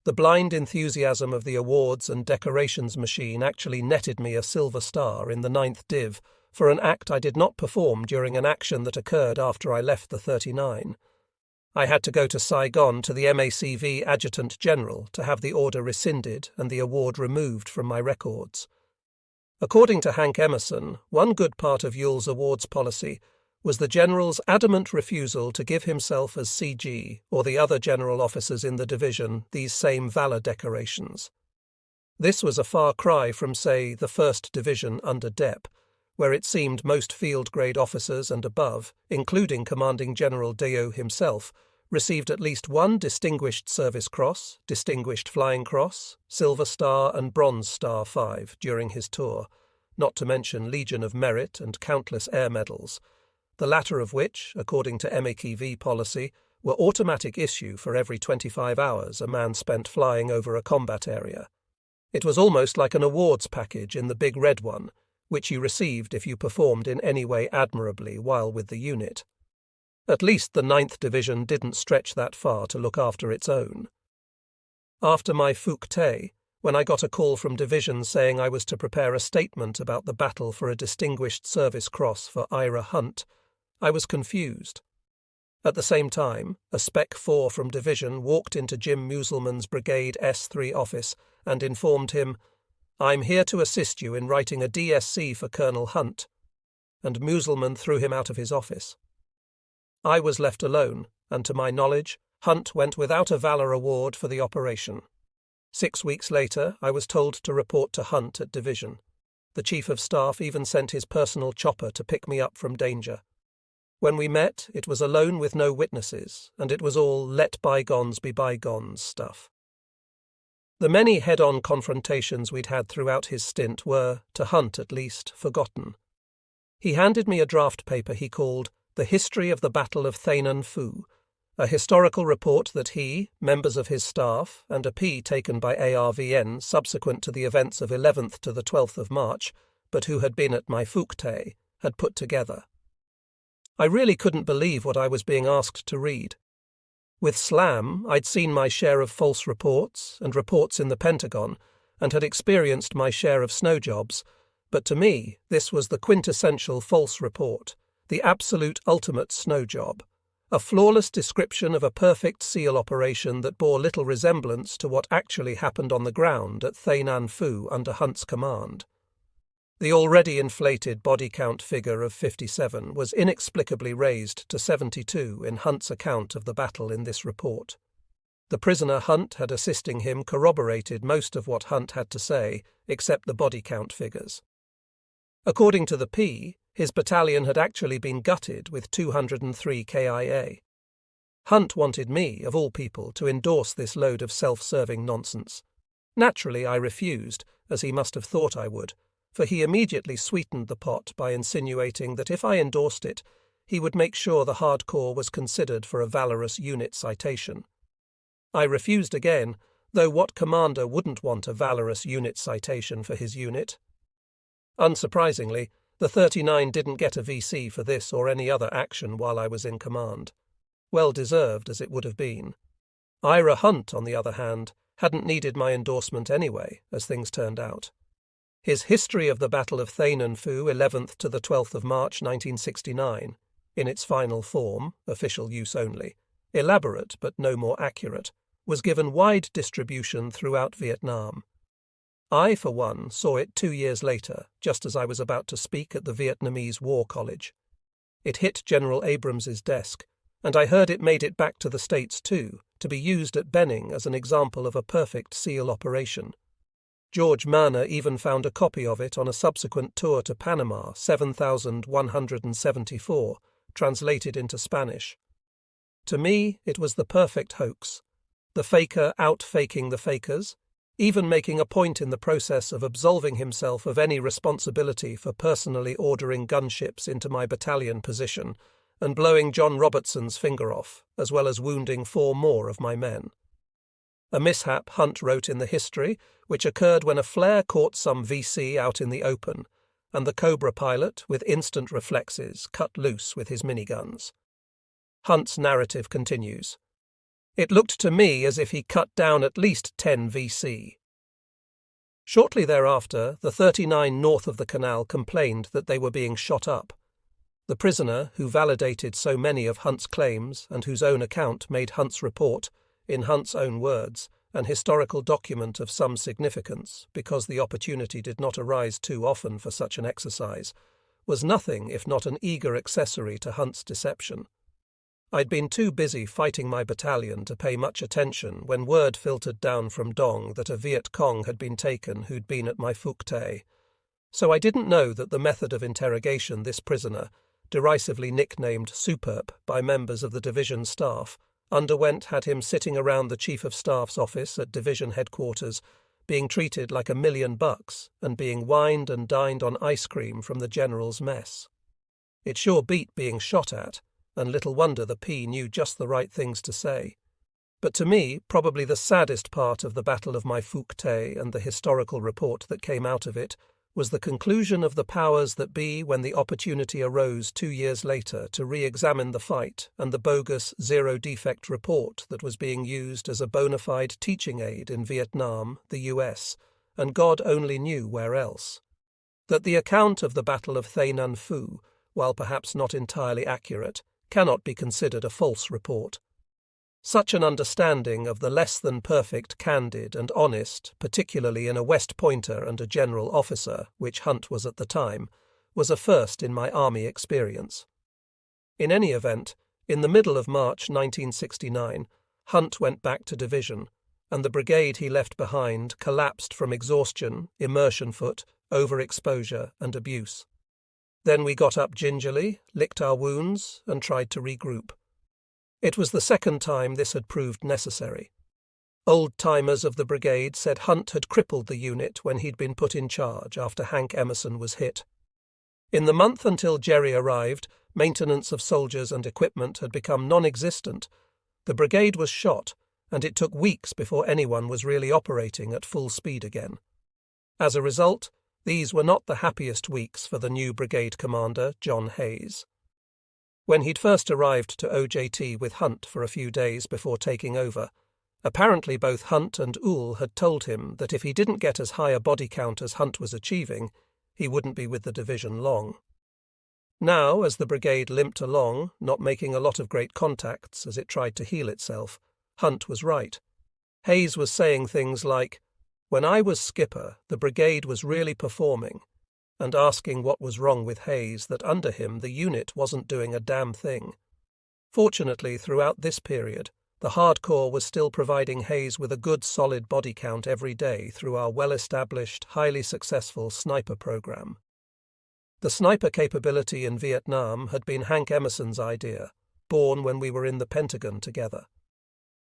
The blind enthusiasm of the awards and decorations machine actually netted me a silver star in the 9th Div for an act I did not perform during an action that occurred after I left the 39. I had to go to Saigon to the MACV Adjutant General to have the order rescinded and the award removed from my records. According to Hank Emerson, one good part of Yule's awards policy was the General's adamant refusal to give himself as CG or the other general officers in the division these same valour decorations. This was a far cry from, say, the 1st Division under Depp, where it seemed most field-grade officers and above, including Commanding General Deo himself, received at least 1 Distinguished Service Cross, Distinguished Flying Cross, Silver Star and Bronze Star 5 during his tour, not to mention Legion of Merit and countless air medals, the latter of which, according to MACV policy, were automatic issue for every 25 hours a man spent flying over a combat area. It was almost like an awards package in the Big Red One, which you received if you performed in any way admirably while with the unit. At least the 9th Division didn't stretch that far to look after its own. After my Phuc Tay, when I got a call from Division saying I was to prepare a statement about the battle for a Distinguished Service Cross for Ira Hunt, I was confused. At the same time, a Spec 4 from Division walked into Jim Muselman's Brigade S3 office and informed him, I'm here to assist you in writing a DSC for Colonel Hunt, and Muselman threw him out of his office. I was left alone, and to my knowledge, Hunt went without a Valour Award for the operation. 6 weeks later, I was told to report to Hunt at division. The Chief of Staff even sent his personal chopper to pick me up from danger. When we met, it was alone with no witnesses, and it was all let bygones be bygones stuff. The many head-on confrontations we'd had throughout his stint were, to Hunt at least, forgotten. He handed me a draft paper he called The History of the Battle of Thainan Phu, a historical report that he, members of his staff, and a P taken by ARVN subsequent to the events of 11th to the 12th of March, but who had been at my Phuc Tay, had put together. I really couldn't believe what I was being asked to read. With SLAM, I'd seen my share of false reports and reports in the Pentagon, and had experienced my share of snow jobs, but to me this was the quintessential false report, the absolute ultimate snow job, a flawless description of a perfect SEAL operation that bore little resemblance to what actually happened on the ground at Thainan Phu under Hunt's command. The already inflated body count figure of 57 was inexplicably raised to 72 in Hunt's account of the battle in this report. The prisoner Hunt had assisting him corroborated most of what Hunt had to say, except the body count figures. According to the P, his battalion had actually been gutted with 203 KIA. Hunt wanted me, of all people, to endorse this load of self-serving nonsense. Naturally, I refused, as he must have thought I would, for he immediately sweetened the pot by insinuating that if I endorsed it, he would make sure the hardcore was considered for a valorous unit citation. I refused again, though what commander wouldn't want a valorous unit citation for his unit? Unsurprisingly, the 39 didn't get a VC for this or any other action while I was in command. Well deserved as it would have been. Ira Hunt, on the other hand, hadn't needed my endorsement anyway, as things turned out. His History of the Battle of Thainan Phu, 11th to the 12th of March 1969, in its final form, official use only, elaborate but no more accurate, was given wide distribution throughout Vietnam. I, for one, saw it 2 years later, just as I was about to speak at the Vietnamese War College. It hit General Abrams's desk, and I heard it made it back to the States too, to be used at Benning as an example of a perfect SEAL operation. George Manor even found a copy of it on a subsequent tour to Panama, 7174, translated into Spanish. To me, it was the perfect hoax. The faker out-faking the fakers, even making a point in the process of absolving himself of any responsibility for personally ordering gunships into my battalion position and blowing John Robertson's finger off, as well as wounding 4 more of my men. A mishap Hunt wrote in the history, which occurred when a flare caught some VC out in the open, and the Cobra pilot, with instant reflexes, cut loose with his miniguns. Hunt's narrative continues. It looked to me as if he cut down at least 10 VC. Shortly thereafter, the 39 north of the canal complained that they were being shot up. The prisoner, who validated so many of Hunt's claims and whose own account made Hunt's report, in Hunt's own words, an historical document of some significance, because the opportunity did not arise too often for such an exercise, was nothing if not an eager accessory to Hunt's deception. I'd been too busy fighting my battalion to pay much attention when word filtered down from Dong that a Viet Cong had been taken who'd been at my Phuc Tay. So I didn't know that the method of interrogation this prisoner, derisively nicknamed Superb by members of the division staff, underwent had him sitting around the Chief of Staff's office at division headquarters, being treated like $1,000,000 and being wined and dined on ice cream from the general's mess. It sure beat being shot at, and little wonder the P knew just the right things to say. But to me, probably the saddest part of the Battle of my Phuc Tay and the historical report that came out of it was the conclusion of the powers that be when the opportunity arose 2 years later to re-examine the fight and the bogus zero-defect report that was being used as a bona fide teaching aid in Vietnam, the US, and God only knew where else. That the account of the Battle of Thainan Phu, while perhaps not entirely accurate, cannot be considered a false report. Such an understanding of the less-than-perfect candid and honest, particularly in a West Pointer and a general officer, which Hunt was at the time, was a first in my army experience. In any event, in the middle of March 1969, Hunt went back to division, and the brigade he left behind collapsed from exhaustion, immersion foot, overexposure, and abuse. Then we got up gingerly, licked our wounds, and tried to regroup. It was the second time this had proved necessary. Old-timers of the brigade said Hunt had crippled the unit when he'd been put in charge after Hank Emerson was hit. In the month until Jerry arrived, maintenance of soldiers and equipment had become non-existent. The brigade was shot, and it took weeks before anyone was really operating at full speed again. As a result, these were not the happiest weeks for the new brigade commander, John Hayes. When he'd first arrived to OJT with Hunt for a few days before taking over, apparently both Hunt and Uhl had told him that if he didn't get as high a body count as Hunt was achieving, he wouldn't be with the division long. Now, as the brigade limped along, not making a lot of great contacts as it tried to heal itself, Hunt was right. Hayes was saying things like, "When I was skipper, the brigade was really performing," and asking what was wrong with Hayes that under him the unit wasn't doing a damn thing. Fortunately, throughout this period, the hardcore was still providing Hayes with a good solid body count every day through our well-established, highly successful sniper program. The sniper capability in Vietnam had been Hank Emerson's idea, born when we were in the Pentagon together.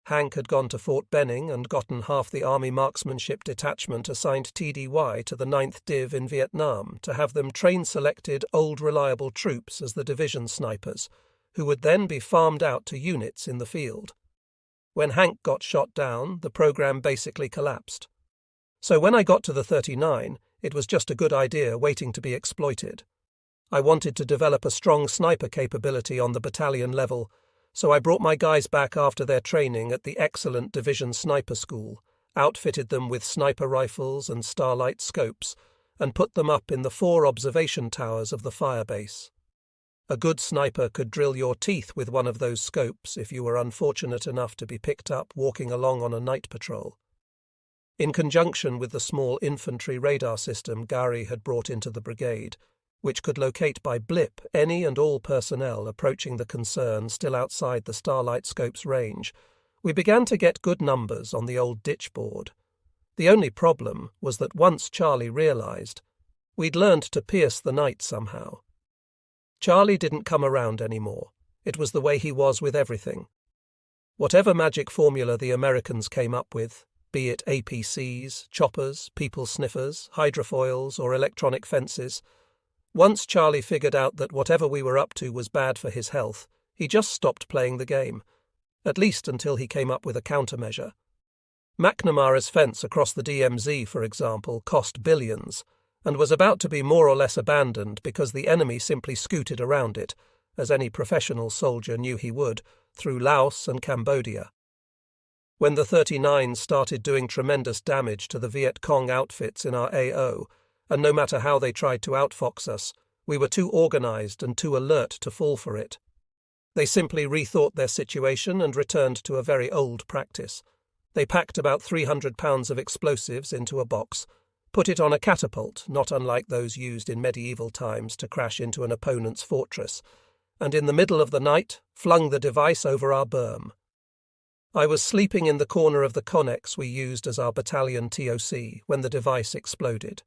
Hank had gone to Fort Benning and gotten half the Army Marksmanship Detachment assigned TDY to the 9th Div in Vietnam to have them train-selected old reliable troops as the division snipers, who would then be farmed out to units in the field. When Hank got shot down, the program basically collapsed. So when I got to the 39, it was just a good idea waiting to be exploited. I wanted to develop a strong sniper capability on the battalion level, so I brought my guys back after their training at the excellent Division Sniper School, outfitted them with sniper rifles and starlight scopes, and put them up in the 4 observation towers of the firebase. A good sniper could drill your teeth with one of those scopes if you were unfortunate enough to be picked up walking along on a night patrol. In conjunction with the small infantry radar system Gary had brought into the brigade, which could locate by blip any and all personnel approaching the concern still outside the starlight scope's range, we began to get good numbers on the old ditch board. The only problem was that once Charlie realized, we'd learned to pierce the night somehow. Charlie didn't come around anymore. It was the way he was with everything. Whatever magic formula the Americans came up with, be it APCs, choppers, people sniffers, hydrofoils, or electronic fences, once Charlie figured out that whatever we were up to was bad for his health, he just stopped playing the game, at least until he came up with a countermeasure. McNamara's fence across the DMZ, for example, cost billions, and was about to be more or less abandoned because the enemy simply scooted around it, as any professional soldier knew he would, through Laos and Cambodia. When the 39 started doing tremendous damage to the Viet Cong outfits in our AO, and no matter how they tried to outfox us, we were too organized and too alert to fall for it. They simply rethought their situation and returned to a very old practice. They packed about 300 pounds of explosives into a box, put it on a catapult, not unlike those used in medieval times to crash into an opponent's fortress, and in the middle of the night flung the device over our berm. I was sleeping in the corner of the Connex we used as our battalion TOC when the device exploded.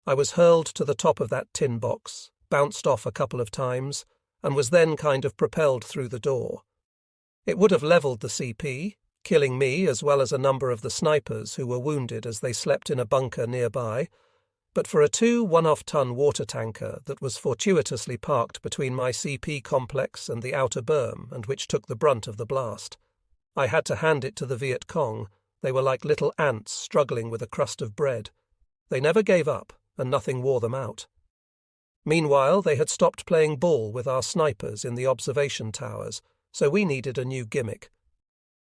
I was hurled to the top of that tin box, bounced off a couple of times, and was then kind of propelled through the door. It would have levelled the CP, killing me as well as a number of the snipers who were wounded as they slept in a bunker nearby, but for a 2 one-off-ton water tanker that was fortuitously parked between my CP complex and the outer berm and which took the brunt of the blast. I had to hand it to the Viet Cong. They were like little ants struggling with a crust of bread. They never gave up, and nothing wore them out. Meanwhile, they had stopped playing ball with our snipers in the observation towers, so we needed a new gimmick.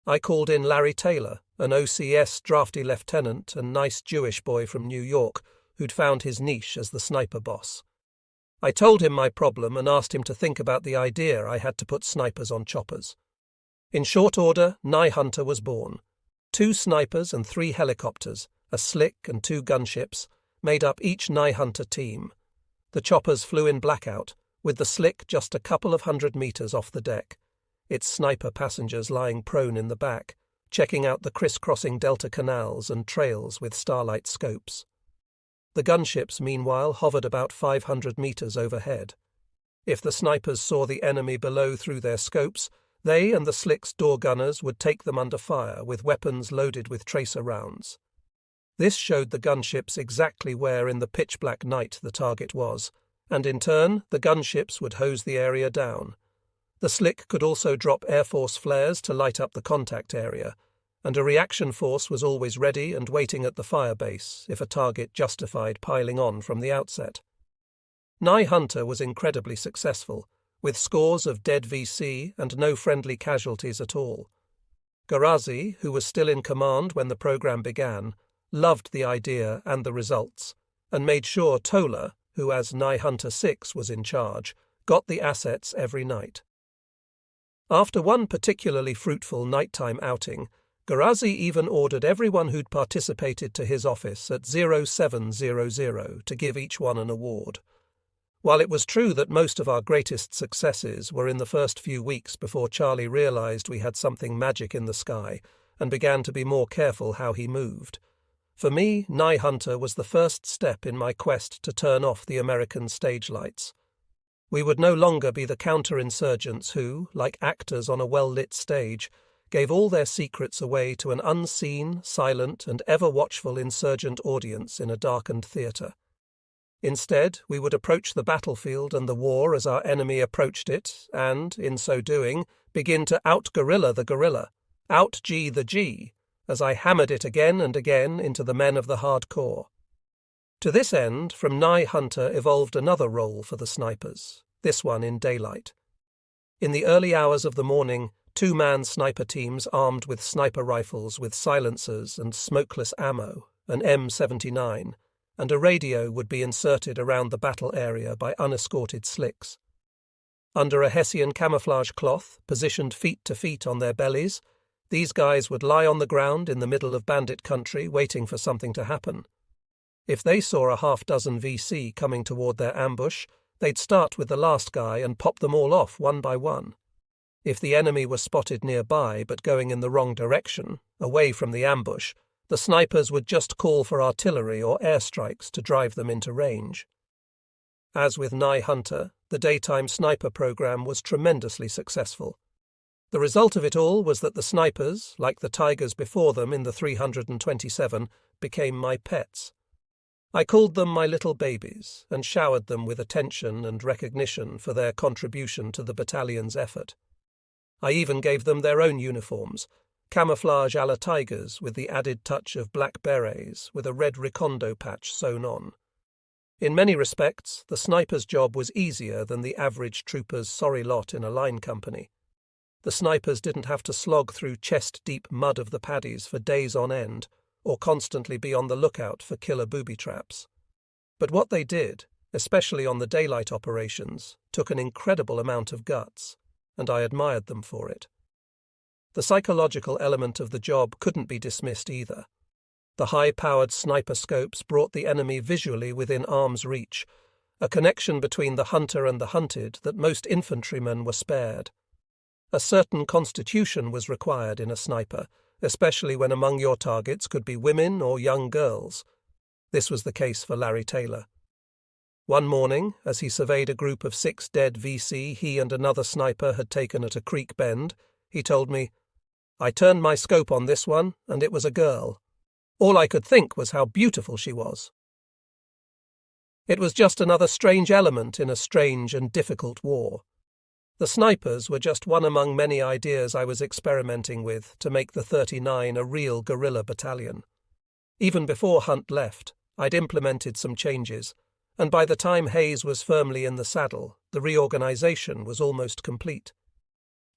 I called in Larry Taylor, an OCS drafty lieutenant and nice Jewish boy from New York, who'd found his niche as the sniper boss. I told him my problem and asked him to think about the idea I had to put snipers on choppers. In short order, Night Hunter was born. 2 snipers and 3 helicopters, a slick and 2 gunships, made up each Night Hunter team. The choppers flew in blackout, with the slick just a couple of 100 meters off the deck, its sniper passengers lying prone in the back, checking out the crisscrossing delta canals and trails with starlight scopes. The gunships, meanwhile, hovered about 500 meters overhead. If the snipers saw the enemy below through their scopes, they and the slick's door gunners would take them under fire with weapons loaded with tracer rounds. This showed the gunships exactly where in the pitch-black night the target was, and in turn the gunships would hose the area down. The slick could also drop Air Force flares to light up the contact area, and a reaction force was always ready and waiting at the firebase if a target justified piling on from the outset. Night Hunter was incredibly successful, with scores of dead VC and no friendly casualties at all. Guerrilla, who was still in command when the program began, loved the idea and the results, and made sure Tola, who as Night Hunter 6 was in charge, got the assets every night. After one particularly fruitful nighttime outing, Guerrilla even ordered everyone who'd participated to his office at 0700 to give each one an award. While it was true that most of our greatest successes were in the first few weeks before Charlie realized we had something magic in the sky and began to be more careful how he moved, for me, Night Hunter was the first step in my quest to turn off the American stage lights. We would no longer be the counterinsurgents who, like actors on a well-lit stage, gave all their secrets away to an unseen, silent, and ever-watchful insurgent audience in a darkened theatre. Instead, we would approach the battlefield and the war as our enemy approached it, and, in so doing, begin to out-guerrilla the guerrilla, out-G the G, as I hammered it again and again into the men of the hardcore. To this end, from Night Hunter evolved another role for the snipers, this one in daylight. In the early hours of the morning, 2-man sniper teams armed with sniper rifles with silencers and smokeless ammo, an M79, and a radio would be inserted around the battle area by unescorted slicks. Under a Hessian camouflage cloth, positioned feet to feet on their bellies, these guys would lie on the ground in the middle of bandit country waiting for something to happen. If they saw a half-dozen VC coming toward their ambush, they'd start with the last guy and pop them all off one by one. If the enemy was spotted nearby but going in the wrong direction, away from the ambush, the snipers would just call for artillery or airstrikes to drive them into range. As with Night Hunter, the daytime sniper program was tremendously successful. The result of it all was that the snipers, like the tigers before them in the 327, became my pets. I called them my little babies and showered them with attention and recognition for their contribution to the battalion's effort. I even gave them their own uniforms, camouflage a la tigers with the added touch of black berets with a red recondo patch sewn on. In many respects, the sniper's job was easier than the average trooper's sorry lot in a line company. The snipers didn't have to slog through chest-deep mud of the paddies for days on end, or constantly be on the lookout for killer booby traps. But what they did, especially on the daylight operations, took an incredible amount of guts, and I admired them for it. The psychological element of the job couldn't be dismissed either. The high-powered sniper scopes brought the enemy visually within arm's reach, a connection between the hunter and the hunted that most infantrymen were spared. A certain constitution was required in a sniper, especially when among your targets could be women or young girls. This was the case for Larry Taylor. One morning, as he surveyed a group of 6 dead VC he and another sniper had taken at a creek bend, he told me, "I turned my scope on this one, and it was a girl. All I could think was how beautiful she was." It was just another strange element in a strange and difficult war. The snipers were just one among many ideas I was experimenting with to make the 39 a real guerrilla battalion. Even before Hunt left, I'd implemented some changes, and by the time Hayes was firmly in the saddle, the reorganization was almost complete.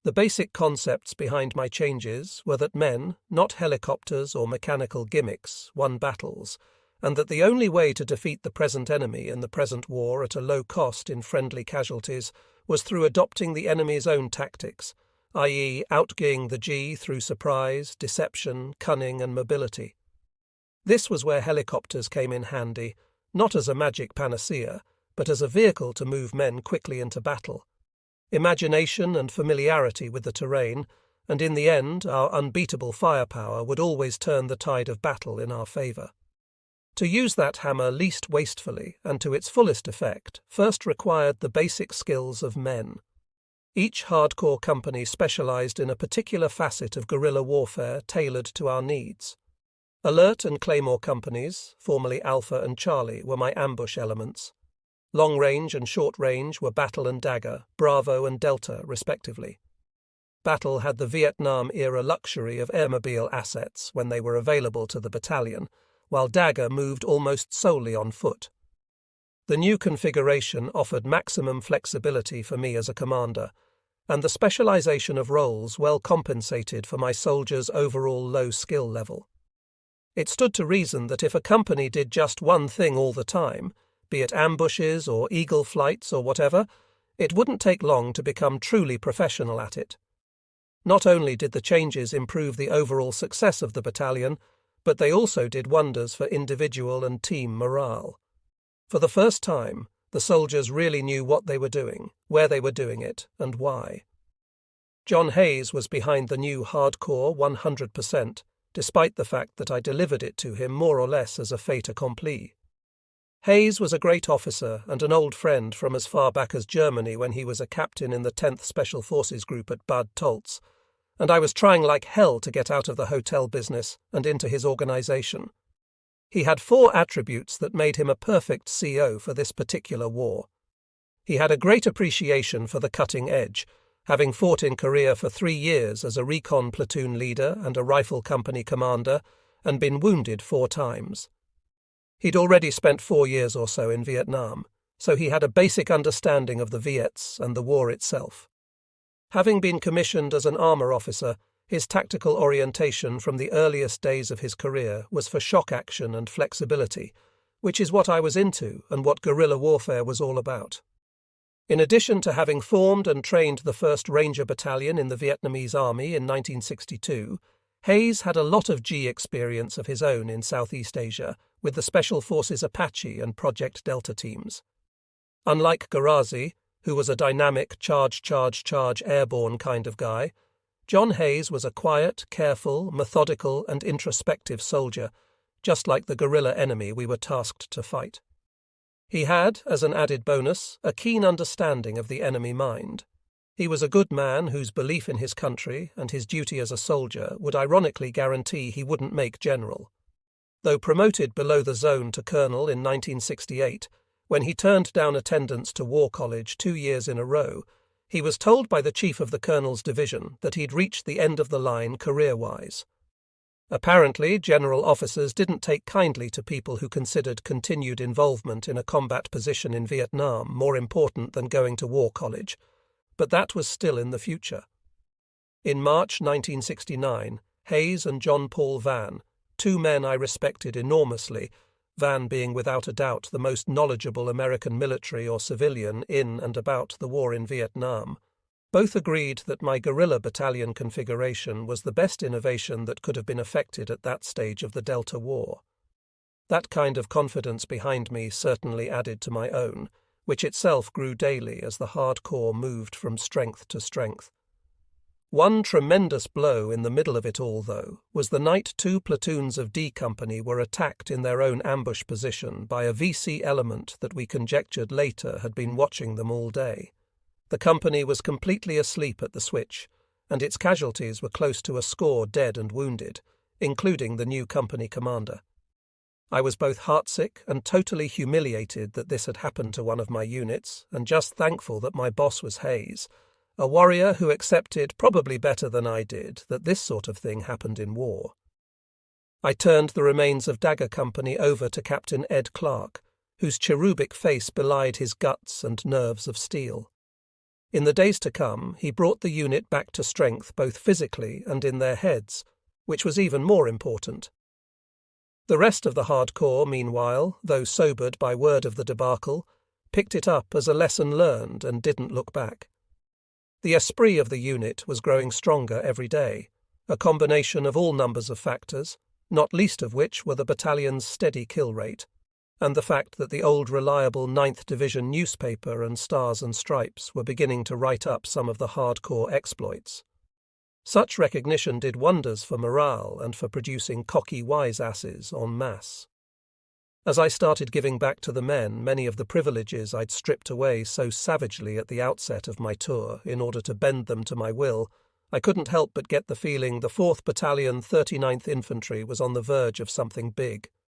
The basic concepts behind my changes were that men, not helicopters or mechanical gimmicks, won battles, and that the only way to defeat the present enemy in the present war at a low cost in friendly casualties was through adopting the enemy's own tactics, i.e. outgeing the G through surprise, deception, cunning and mobility. This was where helicopters came in handy, not as a magic panacea, but as a vehicle to move men quickly into battle. Imagination and familiarity with the terrain, and in the end our unbeatable firepower would always turn the tide of battle in our favour. To use that hammer least wastefully and to its fullest effect first required the basic skills of men. Each hardcore company specialised in a particular facet of guerrilla warfare tailored to our needs. Alert and Claymore companies, formerly Alpha and Charlie, were my ambush elements. Long range and short range were Battle and Dagger, Bravo and Delta, respectively. Battle had the Vietnam-era luxury of airmobile assets when they were available to the battalion, while Dagger moved almost solely on foot. The new configuration offered maximum flexibility for me as a commander, and the specialisation of roles well compensated for my soldiers' overall low skill level. It stood to reason that if a company did just one thing all the time, be it ambushes or eagle flights or whatever, it wouldn't take long to become truly professional at it. Not only did the changes improve the overall success of the battalion, but they also did wonders for individual and team morale. For the first time, the soldiers really knew what they were doing, where they were doing it, and why. John Hayes was behind the new hardcore 100%, despite the fact that I delivered it to him more or less as a fait accompli. Hayes was a great officer and an old friend from as far back as Germany when he was a captain in the 10th Special Forces Group at Bad Tolz, and I was trying like hell to get out of the hotel business and into his organisation. He had 4 attributes that made him a perfect CO for this particular war. He had a great appreciation for the cutting edge, having fought in Korea for 3 years as a recon platoon leader and a rifle company commander, and been wounded 4 times. He'd already spent 4 years or so in Vietnam, so he had a basic understanding of the Viets and the war itself. Having been commissioned as an armour officer, his tactical orientation from the earliest days of his career was for shock action and flexibility, which is what I was into and what guerrilla warfare was all about. In addition to having formed and trained the 1st Ranger Battalion in the Vietnamese Army in 1962, Hayes had a lot of G experience of his own in Southeast Asia with the Special Forces Apache and Project Delta teams. Unlike Garazi, who was a dynamic charge airborne kind of guy, John Hayes was a quiet, careful, methodical and introspective soldier, just like the guerrilla enemy we were tasked to fight. He had, as an added bonus, a keen understanding of the enemy mind. He was a good man whose belief in his country and his duty as a soldier would ironically guarantee he wouldn't make general. Though promoted below the zone to colonel in 1968, when he turned down attendance to War College 2 years in a row, he was told by the chief of the colonel's division that he'd reached the end of the line career-wise. Apparently, general officers didn't take kindly to people who considered continued involvement in a combat position in Vietnam more important than going to War College, but that was still in the future. In March 1969, Hayes and John Paul Vann, 2 men I respected enormously, Vann being without a doubt the most knowledgeable American military or civilian in and about the war in Vietnam, both agreed that my guerrilla battalion configuration was the best innovation that could have been effected at that stage of the Delta War. That kind of confidence behind me certainly added to my own, which itself grew daily as the hardcore moved from strength to strength. One tremendous blow in the middle of it all, though, was the night 2 platoons of D Company were attacked in their own ambush position by a VC element that we conjectured later had been watching them all day. The company was completely asleep at the switch, and its casualties were close to a score dead and wounded, including the new company commander. I was both heartsick and totally humiliated that this had happened to one of my units, and just thankful that my boss was Hayes, a warrior who accepted, probably better than I did, that this sort of thing happened in war. I turned the remains of Dagger Company over to Captain Ed Clark, whose cherubic face belied his guts and nerves of steel. In the days to come, he brought the unit back to strength both physically and in their heads, which was even more important. The rest of the hardcore, meanwhile, though sobered by word of the debacle, picked it up as a lesson learned and didn't look back. The esprit of the unit was growing stronger every day, a combination of all numbers of factors, not least of which were the battalion's steady kill rate, and the fact that the old reliable 9th Division newspaper and Stars and Stripes were beginning to write up some of the hardcore exploits. Such recognition did wonders for morale and for producing cocky wise-asses en masse. As I started giving back to the men many of the privileges I'd stripped away so savagely at the outset of my tour in order to bend them to my will, I couldn't help but get the feeling the 4th Battalion 39th Infantry was on the verge of something big.